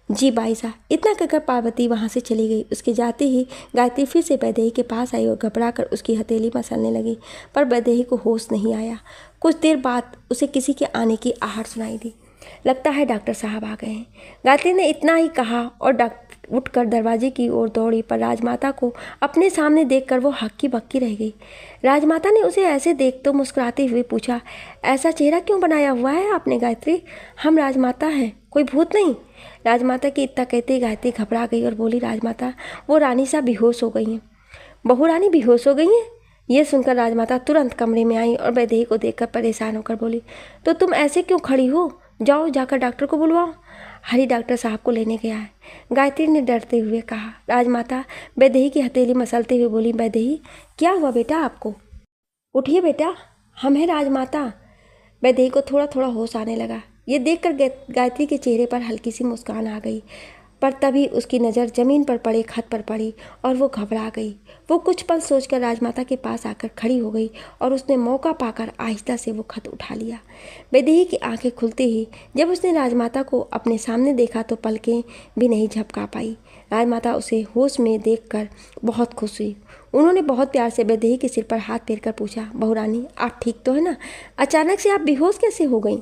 जी बाई साहब। इतना कहकर पार्वती वहाँ से चली गई। उसके जाते ही गायत्री फिर से वैदेही के पास आई और घबरा कर उसकी हथेली मसलने लगी, पर वैदेही को होश नहीं आया। कुछ देर बाद उसे किसी के आने की आहट सुनाई दी। लगता है डॉक्टर साहब आ गए हैं। गायत्री ने इतना ही कहा और उठकर दरवाजे की ओर दौड़ी, पर राजमाता को अपने सामने देखकर वो हक्की बक्की रह गई। राजमाता ने उसे ऐसे देख तो मुस्कुराते हुए पूछा, ऐसा चेहरा क्यों बनाया हुआ है आपने गायत्री? हम राजमाता हैं, कोई भूत नहीं। राजमाता की इतना कहते ही गायत्री घबरा गई और बोली, राजमाता, वो रानी साहब बेहोश हो गई हैं। बहू रानी बेहोश हो गई हैं? ये सुनकर राजमाता तुरंत कमरे में आई और वैदेही को देखकर परेशान होकर बोली, तो तुम ऐसे क्यों खड़ी हो? जाओ जाकर डॉक्टर को बुलवाओ। हरी डॉक्टर साहब को लेने गया है, गायत्री ने डरते हुए कहा। राजमाता वैदेही की हथेली मसलते हुए बोली, वैदेही, क्या हुआ बेटा आपको? उठिए बेटा, हम हैं राजमाता। वैदेही को थोड़ा थोड़ा होश आने लगा। ये देखकर गायत्री के चेहरे पर हल्की सी मुस्कान आ गई, पर तभी उसकी नज़र ज़मीन पर पड़े खत पर पड़ी और वो घबरा गई। वो कुछ पल सोचकर राजमाता के पास आकर खड़ी हो गई और उसने मौका पाकर आहिस्ता से वो खत उठा लिया। वैदेही की आंखें खुलते ही जब उसने राजमाता को अपने सामने देखा तो पलकें भी नहीं झपका पाई। राजमाता उसे होश में देखकर बहुत खुश हुई। उन्होंने बहुत प्यार से वैदेही के सिर पर हाथ फेरकर पूछा, बहू रानी, आप ठीक तो है ना? अचानक से आप बेहोश कैसे हो गई?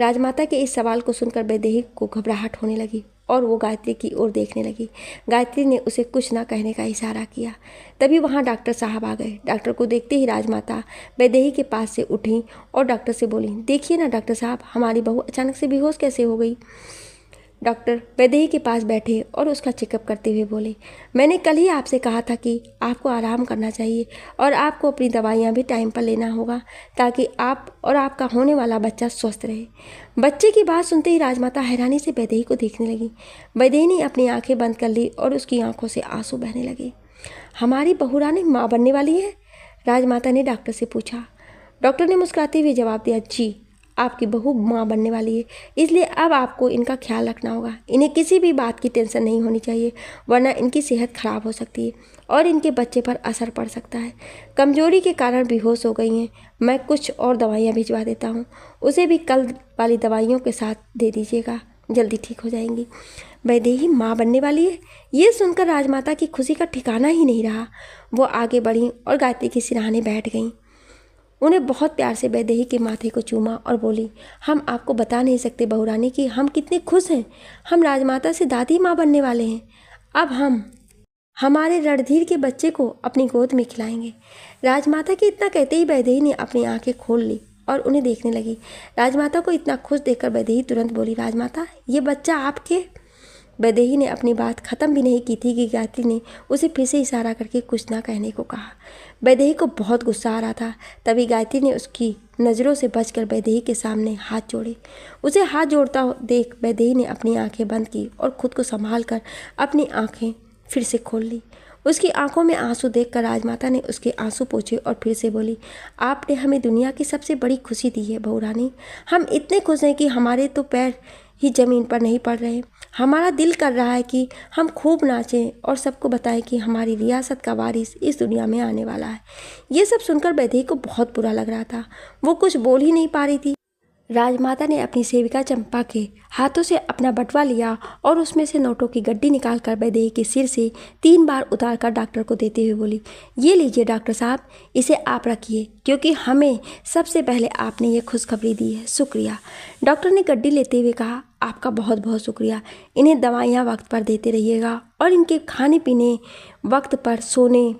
राजमाता के इस सवाल को सुनकर वैदेही को घबराहट होने लगी और वो गायत्री की ओर देखने लगी। गायत्री ने उसे कुछ न कहने का इशारा किया। तभी वहाँ डॉक्टर साहब आ गए। डॉक्टर को देखते ही राजमाता वैदेही के पास से उठी और डॉक्टर से बोली, देखिए ना डॉक्टर साहब, हमारी बहू अचानक से बेहोश कैसे हो गई? डॉक्टर वैदेही के पास बैठे और उसका चेकअप करते हुए बोले, मैंने कल ही आपसे कहा था कि आपको आराम करना चाहिए और आपको अपनी दवाइयाँ भी टाइम पर लेना होगा ताकि आप और आपका होने वाला बच्चा स्वस्थ रहे। बच्चे की बात सुनते ही राजमाता हैरानी से वैदेही को देखने लगी। वैदेही ने अपनी आंखें बंद कर ली और उसकी आंखों से आंसू बहने लगे। हमारी बहू रानी माँ बनने वाली है? राजमाता ने डॉक्टर से पूछा। डॉक्टर ने मुस्कुराते हुए जवाब दिया, जी, आपकी बहू माँ बनने वाली है, इसलिए अब आपको इनका ख्याल रखना होगा। इन्हें किसी भी बात की टेंशन नहीं होनी चाहिए, वरना इनकी सेहत खराब हो सकती है और इनके बच्चे पर असर पड़ सकता है। कमजोरी के कारण बेहोश हो गई हैं। मैं कुछ और दवाइयाँ भिजवा देता हूँ, उसे भी कल वाली दवाइयों के साथ दे दीजिएगा, जल्दी ठीक हो जाएंगी। वैदेही माँ बनने वाली है? ये सुनकर राजमाता की खुशी का ठिकाना ही नहीं रहा। वो आगे बढ़ी और गायत्री के सिरहाने बैठ गईं। उन्हें बहुत प्यार से वैदेही के माथे को चूमा और बोली, हम आपको बता नहीं सकते बहू रानी कि हम कितने खुश हैं। हम राजमाता से दादी माँ बनने वाले हैं। अब हम हमारे रणधीर के बच्चे को अपनी गोद में खिलाएंगे। राजमाता के इतना कहते ही वैदेही ने अपनी आंखें खोल ली और उन्हें देखने लगी। राजमाता को इतना खुश देखकर वैदेही तुरंत बोली, राजमाता, ये बच्चा आपके? वैदेही ने अपनी बात खत्म भी नहीं की थी कि गायत्री ने उसे फिर से इशारा करके कुछ ना कहने को कहा। वैदेही को बहुत गुस्सा आ रहा था। तभी गायत्री ने उसकी नज़रों से बचकर वैदेही के सामने हाथ जोड़े। उसे हाथ जोड़ता देख वैदेही ने अपनी आंखें बंद की और खुद को संभाल कर अपनी आंखें फिर से खोल ली। उसकी आंखों में आंसू देखकर राजमाता ने उसके आंसू पोंछे और फिर से बोली, आपने हमें दुनिया की सबसे बड़ी खुशी दी है बहू रानी। हम इतने खुश हैं कि हमारे तो पैर ही ज़मीन पर नहीं पड़ रहे। हमारा दिल कर रहा है कि हम खूब नाचें और सबको बताएं कि हमारी रियासत का वारिस इस दुनिया में आने वाला है। ये सब सुनकर वैदेही को बहुत बुरा लग रहा था। वो कुछ बोल ही नहीं पा रही थी। राजमाता ने अपनी सेविका चंपा के हाथों से अपना बटुआ लिया और उसमें से नोटों की गड्डी निकालकर वैदेही के सिर से 3 बार उतारकर डॉक्टर को देते हुए बोली, ये लीजिए डॉक्टर साहब, इसे आप रखिए, क्योंकि हमें सबसे पहले आपने ये खुशखबरी दी है। शुक्रिया। डॉक्टर ने गड्डी लेते हुए कहा, आपका बहुत बहुत शुक्रिया। इन्हें दवाइयाँ वक्त पर देते रहिएगा और इनके खाने पीने वक्त पर, सोने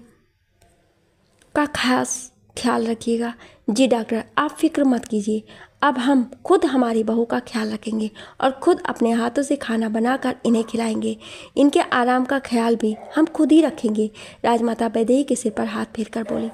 का खास ख्याल रखिएगा। जी डॉक्टर, आप फिक्र मत कीजिए, अब हम खुद हमारी बहू का ख्याल रखेंगे और खुद अपने हाथों से खाना बनाकर इन्हें खिलाएंगे। इनके आराम का ख्याल भी हम खुद ही रखेंगे। राजमाता वैदेही के सिर पर हाथ फेरकर बोली,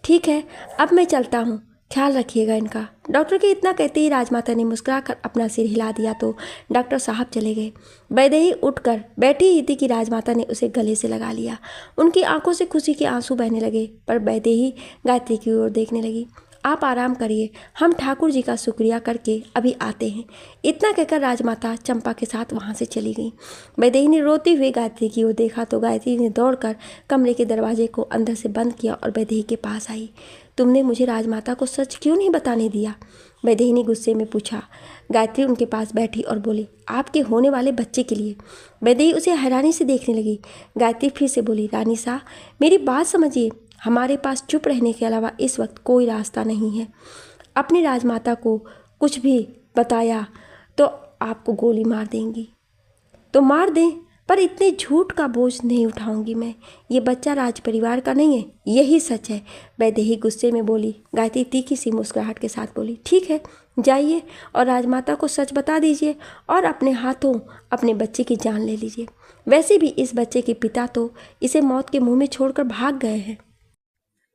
ठीक है, अब मैं चलता हूँ, ख्याल रखिएगा इनका। डॉक्टर के इतना कहते ही राजमाता ने मुस्कुराकर अपना सिर हिला दिया तो डॉक्टर साहब चले गए। वैदेही उठकर बैठी ही थी कि राजमाता ने उसे गले से लगा लिया। उनकी आंखों से खुशी के आंसू बहने लगे, पर वैदेही गायत्री की ओर देखने लगी। आप आराम करिए, हम ठाकुर जी का शुक्रिया करके अभी आते हैं। इतना कहकर राजमाता चंपा के साथ वहाँ से चली गई। वैदेही ने रोते हुए गायत्री की ओर देखा तो गायत्री ने दौड़कर कमरे के दरवाजे को अंदर से बंद किया और वैदेही के पास आई। तुमने मुझे राजमाता को सच क्यों नहीं बताने दिया? वैदेही ने गुस्से में पूछा। गायत्री उनके पास बैठी और बोली, आपके होने वाले बच्चे के लिए। वैदेही उसे हैरानी से देखने लगी। गायत्री फिर से बोली, रानी साहब, मेरी बात समझिए, हमारे पास चुप रहने के अलावा इस वक्त कोई रास्ता नहीं है। अपनी राजमाता को कुछ भी बताया तो आपको गोली मार देंगी। तो मार दें, पर इतने झूठ का बोझ नहीं उठाऊंगी मैं। ये बच्चा राज परिवार का नहीं है, यही सच है। वैदेही गुस्से में बोली। गायत्री तीखी सी मुस्कुराहट के साथ बोली, ठीक है, जाइए और राजमाता को सच बता दीजिए और अपने हाथों अपने बच्चे की जान ले लीजिए। वैसे भी इस बच्चे के पिता तो इसे मौत के मुंह में छोड़कर भाग गए हैं,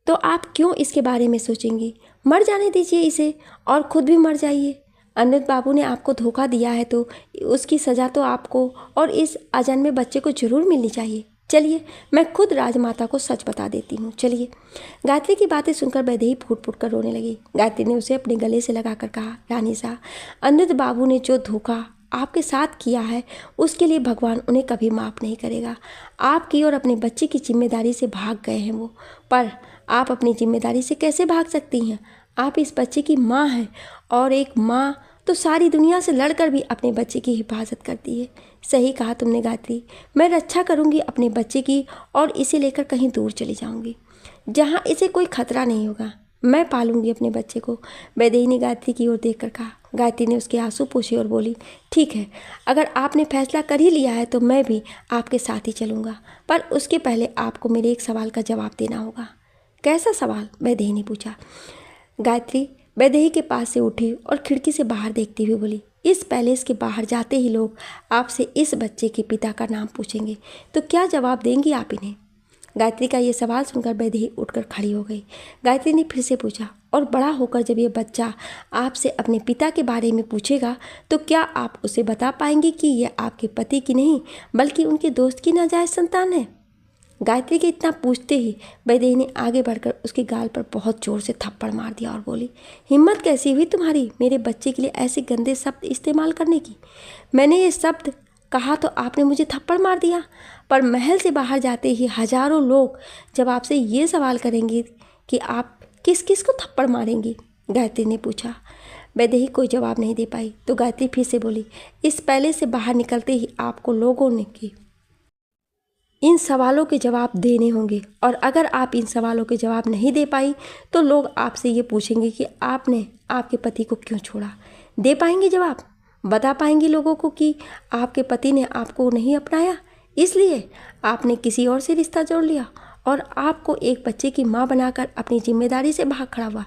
तो आप क्यों इसके बारे में सोचेंगी? मर जाने दीजिए इसे और खुद भी मर जाइए। अनिरुद्ध बाबू ने आपको धोखा दिया है तो उसकी सज़ा तो आपको और इस अजन्मे बच्चे को जरूर मिलनी चाहिए। चलिए, मैं खुद राजमाता को सच बता देती हूँ, चलिए। गायत्री की बातें सुनकर वैदेही फूट फूट कर रोने लगी। गायत्री ने उसे अपने गले से लगाकर कहा, रानी साहब, अनिरुद्ध बाबू ने जो धोखा आपके साथ किया है उसके लिए भगवान उन्हें कभी माफ़ नहीं करेगा। आपकी और अपने बच्चे की जिम्मेदारी से भाग गए हैं वो, पर आप अपनी जिम्मेदारी से कैसे भाग सकती हैं? आप इस बच्चे की माँ हैं और एक माँ तो सारी दुनिया से लड़कर भी अपने बच्चे की हिफाजत करती है। सही कहा तुमने गायत्री, मैं रक्षा करूँगी अपने बच्चे की और इसे लेकर कहीं दूर चली जाऊँगी जहाँ इसे कोई खतरा नहीं होगा। मैं पालूंगी अपने बच्चे को। वैदेही ने गायत्री की ओर देखकर कहा। गायत्री ने उसके आंसू पोंछे और बोली, ठीक है, अगर आपने फैसला कर ही लिया है तो मैं भी आपके साथ ही चलूँगा, पर उसके पहले आपको मेरे एक सवाल का जवाब देना होगा। कैसा सवाल? वैदेही ने पूछा। गायत्री वैदेही के पास से उठी और खिड़की से बाहर देखती हुई बोली, इस पैलेस के बाहर जाते ही लोग आपसे इस बच्चे के पिता का नाम पूछेंगे, तो क्या जवाब देंगी आप इन्हें? गायत्री का ये सवाल सुनकर वैदेही उठकर खड़ी हो गई। गायत्री ने फिर से पूछा, और बड़ा होकर जब ये बच्चा आपसे अपने पिता के बारे में पूछेगा तो क्या आप उसे बता पाएंगे कि ये आपके पति की नहीं बल्कि उनके दोस्त की नाजायज संतान है? गायत्री के इतना पूछते ही वैदेही ने आगे बढ़कर उसके गाल पर बहुत जोर से थप्पड़ मार दिया और बोली, हिम्मत कैसी हुई तुम्हारी मेरे बच्चे के लिए ऐसे गंदे शब्द इस्तेमाल करने की? मैंने ये शब्द कहा तो आपने मुझे थप्पड़ मार दिया, पर महल से बाहर जाते ही हजारों लोग जब आपसे ये सवाल करेंगे कि आप किस किस को थप्पड़ मारेंगी, गायत्री ने पूछा। वैदेही कोई जवाब नहीं दे पाई तो गायत्री फिर से बोली, इस पैलेस से बाहर निकलते ही आपको लोगों ने की इन सवालों के जवाब देने होंगे, और अगर आप इन सवालों के जवाब नहीं दे पाई तो लोग आपसे ये पूछेंगे कि आपने आपके पति को क्यों छोड़ा। दे पाएंगे जवाब? बता पाएंगी लोगों को कि आपके पति ने आपको नहीं अपनाया, इसलिए आपने किसी और से रिश्ता जोड़ लिया और आपको एक बच्चे की माँ बनाकर अपनी जिम्मेदारी से भाग खड़ा हुआ।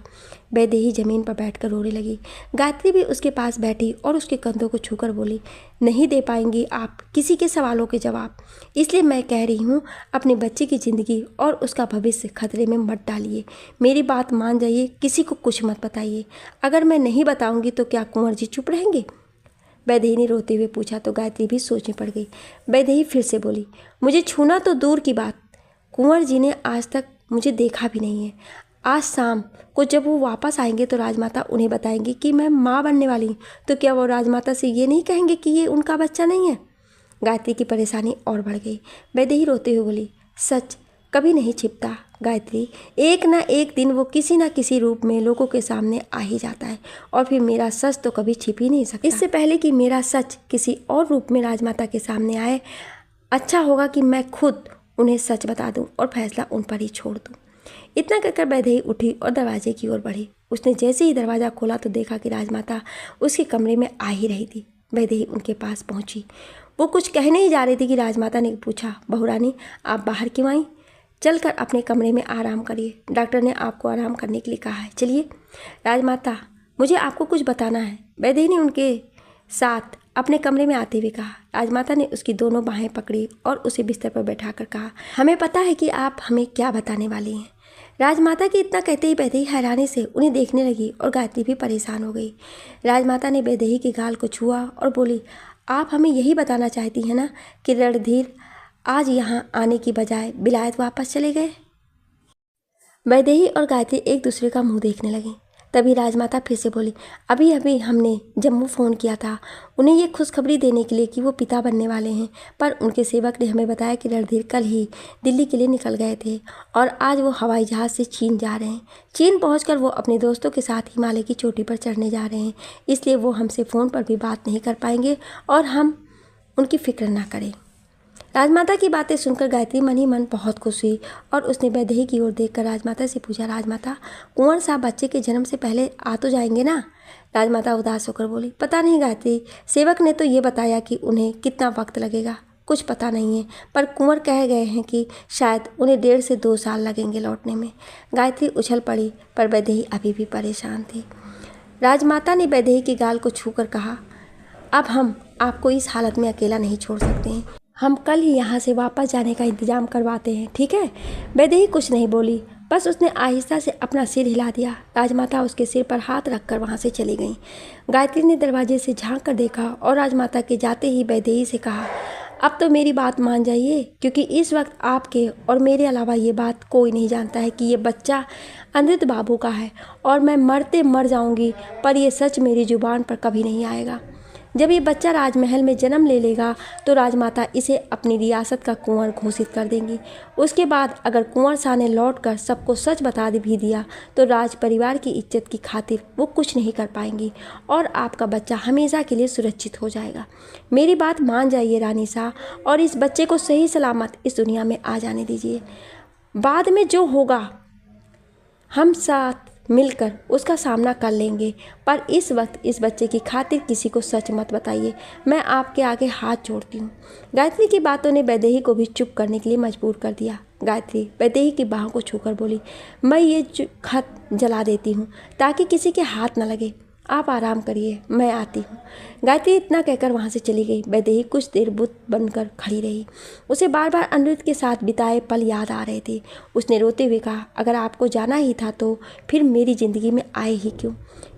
वैदेही जमीन पर बैठकर रोने लगी। गायत्री भी उसके पास बैठी और उसके कंधों को छूकर बोली, नहीं दे पाएंगी आप किसी के सवालों के जवाब, इसलिए मैं कह रही हूँ अपने बच्चे की ज़िंदगी और उसका भविष्य खतरे में मत डालिए। मेरी बात मान जाइए, किसी को कुछ मत बताइए। अगर मैं नहीं बताऊँगी तो क्या कुंवर जी चुप रहेंगे? वैदेही ने रोते हुए पूछा तो गायत्री भी सोचने पड़ गई। वैदेही फिर से बोली, मुझे छूना तो दूर की बात, कुंवर जी ने आज तक मुझे देखा भी नहीं है। आज शाम को जब वो वापस आएंगे तो राजमाता उन्हें बताएंगी कि मैं माँ बनने वाली हूँ, तो क्या वो राजमाता से ये नहीं कहेंगे कि ये उनका बच्चा नहीं है? गायत्री की परेशानी और बढ़ गई। वैदेही रोते हुए बोली, सच कभी नहीं छिपता गायत्री, एक ना एक दिन वो किसी ना किसी रूप में लोगों के सामने आ ही जाता है, और फिर मेरा सच तो कभी छिप ही नहीं सकता। इससे पहले कि मेरा सच किसी और रूप में राजमाता के सामने आए, अच्छा होगा कि मैं खुद उन्हें सच बता दूं और फैसला उन पर ही छोड़ दूं। इतना कहकर वैदेही उठी और दरवाजे की ओर बढ़ी। उसने जैसे ही दरवाज़ा खोला तो देखा कि राजमाता उसके कमरे में आ ही रही थी। वैदेही उनके पास पहुंची। वो कुछ कहने ही जा रही थी कि राजमाता ने पूछा, बहू रानी आप बाहर क्यों आई? चलकर अपने कमरे में आराम करिए, डॉक्टर ने आपको आराम करने के लिए कहा है, चलिए। राजमाता मुझे आपको कुछ बताना है, वैदेही ने उनके साथ अपने कमरे में आते हुए कहा। राजमाता ने उसकी दोनों बाहें पकड़ी और उसे बिस्तर पर बैठाकर कहा, हमें पता है कि आप हमें क्या बताने वाली हैं। राजमाता के इतना कहते ही वैदेही हैरानी से उन्हें देखने लगी और गायत्री भी परेशान हो गई। राजमाता ने वैदेही के गाल को छुआ और बोली, आप हमें यही बताना चाहती हैं ना कि रणधीर आज यहाँ आने की बजाय विलायत वापस चले गए? वैदेही और गायत्री एक दूसरे का मुंह देखने लगी। तभी राजमाता फिर से बोली, अभी अभी हमने जम्मू फ़ोन किया था उन्हें ये खुशखबरी देने के लिए कि वो पिता बनने वाले हैं, पर उनके सेवक ने हमें बताया कि रणधीर कल ही दिल्ली के लिए निकल गए थे और आज वो हवाई जहाज़ से चीन जा रहे हैं। चीन पहुंचकर वो अपने दोस्तों के साथ हिमालय की चोटी पर चढ़ने जा रहे हैं, इसलिए वो हमसे फ़ोन पर भी बात नहीं कर पाएंगे और हम उनकी फ़िक्र ना करें। राजमाता की बातें सुनकर गायत्री मन ही मन बहुत खुश हुई और उसने वैदेही की ओर देखकर राजमाता से पूछा, राजमाता कुंवर साहब बच्चे के जन्म से पहले आ तो जाएंगे ना? राजमाता उदास होकर बोली, पता नहीं गायत्री, सेवक ने तो ये बताया कि उन्हें कितना वक्त लगेगा कुछ पता नहीं है, पर कुंवर कह गए हैं कि शायद उन्हें 1.5 से 2 साल लगेंगे लौटने में। गायत्री उछल पड़ी, पर वैदेही अभी भी परेशान थी। राजमाता ने वैदेही के गाल को छूकर कहा, अब हम आपको इस हालत में अकेला नहीं छोड़ सकते हैं, हम कल ही यहाँ से वापस जाने का इंतजाम करवाते हैं, ठीक है? वैदेही कुछ नहीं बोली, बस उसने आहिस्ता से अपना सिर हिला दिया। राजमाता उसके सिर पर हाथ रखकर वहाँ से चली गई। गायत्री ने दरवाजे से झांक कर देखा और राजमाता के जाते ही वैदेही से कहा, अब तो मेरी बात मान जाइए, क्योंकि इस वक्त आपके और मेरे अलावा ये बात कोई नहीं जानता है कि ये बच्चा अनिरुद्ध बाबू का है, और मैं मरते मर जाऊंगी पर यह सच मेरी जुबान पर कभी नहीं आएगा। जब ये बच्चा राजमहल में जन्म ले लेगा तो राजमाता इसे अपनी रियासत का कुंवर घोषित कर देंगी। उसके बाद अगर कुंवर शाह ने लौटकर सबको सच बता भी दिया तो राज परिवार की इज्जत की खातिर वो कुछ नहीं कर पाएंगी और आपका बच्चा हमेशा के लिए सुरक्षित हो जाएगा। मेरी बात मान जाइए रानी साहब, और इस बच्चे को सही सलामत इस दुनिया में आ जाने दीजिए। बाद में जो होगा हम साथ मिलकर उसका सामना कर लेंगे, पर इस वक्त इस बच्चे की खातिर किसी को सच मत बताइए। मैं आपके आगे हाथ जोड़ती हूँ। गायत्री की बातों ने वैदेही को भी चुप करने के लिए मजबूर कर दिया। गायत्री वैदेही की बाहों को छूकर बोली, मैं ये खत जला देती हूँ ताकि किसी के हाथ न लगे, आप आराम करिए, मैं आती हूँ। गायत्री इतना कहकर वहाँ से चली गई। वैदेही कुछ देर बुत बनकर खड़ी रही। उसे बार बार अनिरुद्ध के साथ बिताए पल याद आ रहे थे। उसने रोते हुए कहा, अगर आपको जाना ही था तो फिर मेरी ज़िंदगी में आए ही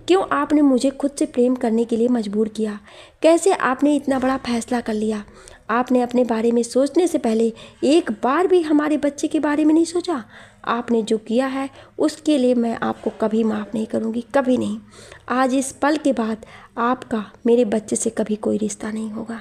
क्यों आपने मुझे खुद से प्रेम करने के लिए मजबूर किया? कैसे आपने इतना बड़ा फैसला कर लिया? आपने अपने बारे में सोचने से पहले एक बार भी हमारे बच्चे के बारे में नहीं सोचा? आपने जो किया है उसके लिए मैं आपको कभी माफ़ नहीं करूँगी, कभी नहीं। आज इस पल के बाद आपका मेरे बच्चे से कभी कोई रिश्ता नहीं होगा।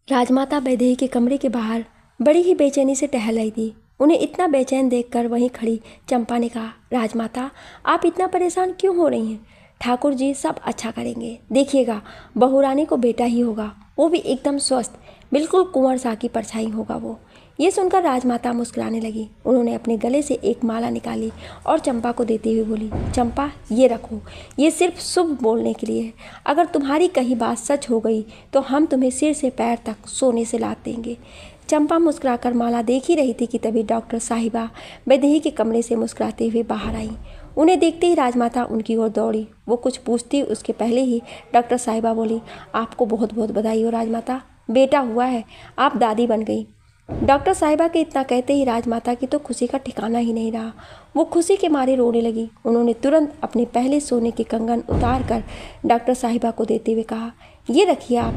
राजमाता वैदेही के कमरे के बाहर बड़ी ही बेचैनी से टहल रही थी। उन्हें इतना बेचैन देखकर वहीं खड़ी चंपा ने कहा, राजमाता आप इतना परेशान क्यों हो रही हैं? ठाकुर जी सब अच्छा करेंगे, देखिएगा बहू रानी को बेटा ही होगा, वो भी एकदम स्वस्थ, बिल्कुल कुंवर शाह की परछाई होगा वो। ये सुनकर राजमाता मुस्कुराने लगी। उन्होंने अपने गले से एक माला निकाली और चंपा को देते हुए बोली, चंपा ये रखो, ये सिर्फ शुभ बोलने के लिए है। अगर तुम्हारी कहीं बात सच हो गई तो हम तुम्हें सिर से पैर तक सोने से लाद देंगे। चंपा मुस्कुराकर माला देख ही रही थी कि तभी डॉक्टर साहिबा वैदेही के कमरे से मुस्कुराते हुए बाहर आई। उन्हें देखते ही राजमाता उनकी ओर दौड़ी। वो कुछ पूछती उसके पहले ही डॉक्टर साहिबा बोली, आपको बहुत बहुत बधाई हो राजमाता, बेटा हुआ है, आप दादी बन गई। डॉक्टर साहिबा के इतना कहते ही राजमाता की तो खुशी का ठिकाना ही नहीं रहा। वो खुशी के मारे रोने लगी। उन्होंने तुरंत अपने पहले सोने के कंगन उतार कर डॉक्टर साहिबा को देते हुए कहा, ये रखिए आप,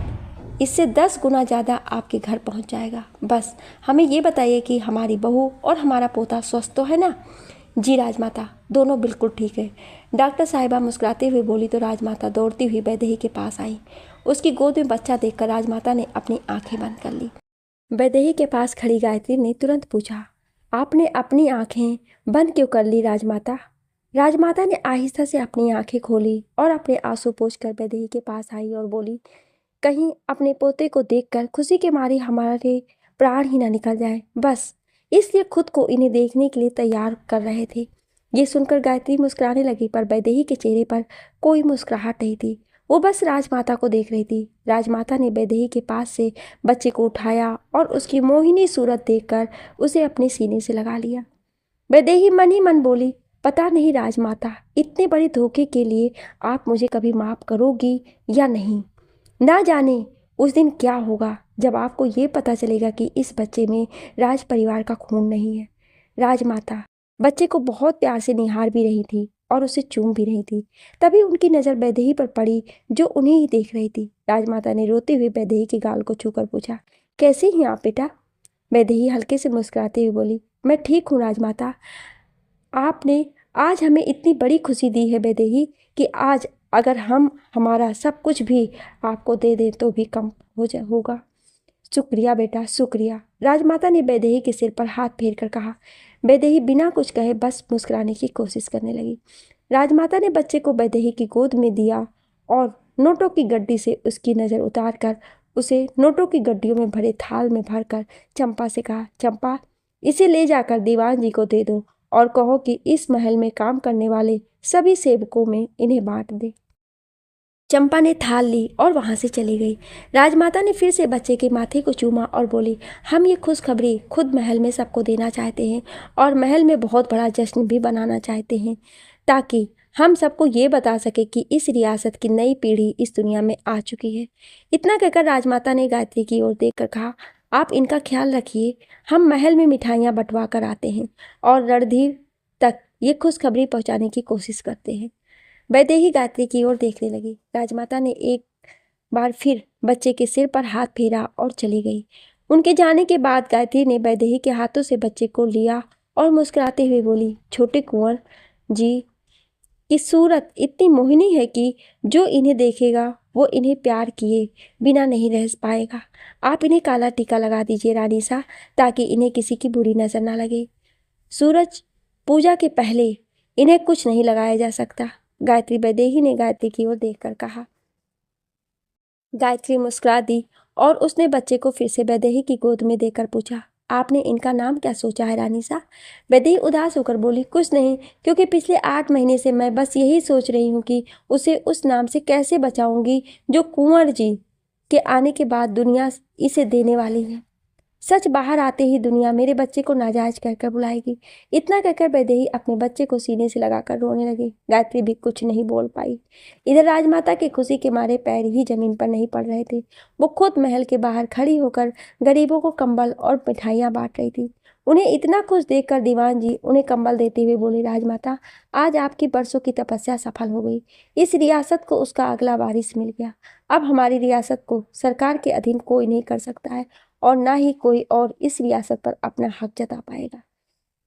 इससे 10 गुना ज़्यादा आपके घर पहुंच जाएगा। बस हमें ये बताइए कि हमारी बहू और हमारा पोता स्वस्थ तो है ना? जी राजमाता, दोनों बिल्कुल ठीक है। डॉक्टर साहिबा मुस्कुराते हुए बोली तो राजमाता दौड़ती हुई वैदेही के पास आई। उसकी गोद में बच्चा देखकर राजमाता ने अपनी आंखें बंद कर ली। वैदेही के पास खड़ी गायत्री ने तुरंत पूछा, आपने अपनी आंखें बंद क्यों कर ली राजमाता? राजमाता ने आहिस्ता से अपनी आंखें खोली और अपने आंसू पोंछकर वैदेही के पास आई और बोली, कहीं अपने पोते को देखकर खुशी के मारे हमारे प्राण ही ना निकल जाए, बस इसलिए खुद को इन्हें देखने के लिए तैयार कर रहे थे। ये सुनकर गायत्री मुस्कुराने लगी, पर वैदेही के चेहरे पर कोई मुस्कुराहट नहीं थी। वो बस राजमाता को देख रही थी। राजमाता ने वैदेही के पास से बच्चे को उठाया और उसकी मोहिनी सूरत देखकर उसे अपने सीने से लगा लिया। वैदेही मन ही मन बोली, पता नहीं राजमाता, इतने बड़े धोखे के लिए आप मुझे कभी माफ करोगी या नहीं। ना जाने उस दिन क्या होगा जब आपको ये पता चलेगा कि इस बच्चे में राज परिवार का खून नहीं है। राजमाता बच्चे को बहुत प्यार से निहार भी रही थी और उसे चूम भी रही थी। तभी उनकी नज़र वैदेही पर पड़ी, जो उन्हें ही देख रही थी। राजमाता ने रोते हुए वैदेही के गाल को छूकर पूछा, कैसे हैं आप बेटा? वैदेही हल्के से मुस्कुराते हुए बोली, मैं ठीक हूँ राजमाता। आपने आज हमें इतनी बड़ी खुशी दी है वैदेही, कि आज अगर हम हमारा सब कुछ भी आपको दे दें तो भी कम होगा। शुक्रिया बेटा, शुक्रिया। राजमाता ने वैदेही के सिर पर हाथ फेर कर कहा। वैदेही बिना कुछ कहे बस मुस्कुराने की कोशिश करने लगी। राजमाता ने बच्चे को वैदेही की गोद में दिया और नोटों की गड्डी से उसकी नज़र उतार कर उसे नोटों की गड्डियों में भरे थाल में भरकर चंपा से कहा, चंपा, इसे ले जाकर दीवान जी को दे दो और कहो कि इस महल में काम करने वाले सभी सेवकों में इन्हें बांट दे। चंपा ने थाल ली और वहां से चली गई। राजमाता ने फिर से बच्चे के माथे को चूमा और बोली, हम ये खुशखबरी खुद महल में सबको देना चाहते हैं और महल में बहुत बड़ा जश्न भी बनाना चाहते हैं, ताकि हम सबको ये बता सके कि इस रियासत की नई पीढ़ी इस दुनिया में आ चुकी है। इतना कहकर राजमाता ने गायत्री की ओर देखकर कहा, आप इनका ख्याल रखिए, हम महल में मिठाइयाँ बंटवा कर आते हैं और रणधीर तक ये खुशखबरी पहुँचाने की कोशिश करते हैं। वैदेही गायत्री की ओर देखने लगी। राजमाता ने एक बार फिर बच्चे के सिर पर हाथ फेरा और चली गई। उनके जाने के बाद गायत्री ने वैदेही के हाथों से बच्चे को लिया और मुस्कुराते हुए बोली, छोटे कुंवर जी की सूरत इतनी मोहिनी है कि जो इन्हें देखेगा वो इन्हें प्यार किए बिना नहीं रह पाएगा। आप इन्हें काला टीका लगा दीजिए रानी सा, ताकि इन्हें किसी की बुरी नजर ना लगे। सूरज पूजा के पहले इन्हें कुछ नहीं लगाया जा सकता। गायत्री वैदेही ने गायत्री की ओर देखकर कहा। गायत्री मुस्कुरा दी और उसने बच्चे को फिर से वैदेही की गोद में देकर पूछा, आपने इनका नाम क्या सोचा है रानी सा? वैदेही उदास होकर बोली, कुछ नहीं, क्योंकि पिछले 8 महीने से मैं बस यही सोच रही हूँ कि उसे उस नाम से कैसे बचाऊंगी जो कुंवर जी के आने के बाद दुनिया इसे देने वाली है। सच बाहर आते ही दुनिया मेरे बच्चे को नाजायज कहकर बुलाएगी। इतना कहकर वैदेही अपने बच्चे को सीने से लगाकर रोने लगी। गायत्री भी कुछ नहीं बोल पाई। इधर राजमाता की खुशी के मारे पैर ही जमीन पर नहीं पड़ रहे थे। वो खुद महल के बाहर खड़ी होकर गरीबों को कंबल और मिठाइयाँ बांट रही थी। उन्हें इतना खुश देखकर दीवान जी उन्हें कंबल देते हुए बोले, राजमाता, आज आपकी बरसों की तपस्या सफल हो गई। इस रियासत को उसका अगला वारिस मिल गया। अब हमारी रियासत को सरकार के अधीन कोई नहीं कर सकता है और ना ही कोई और इस रियासत पर अपना हक जता पाएगा।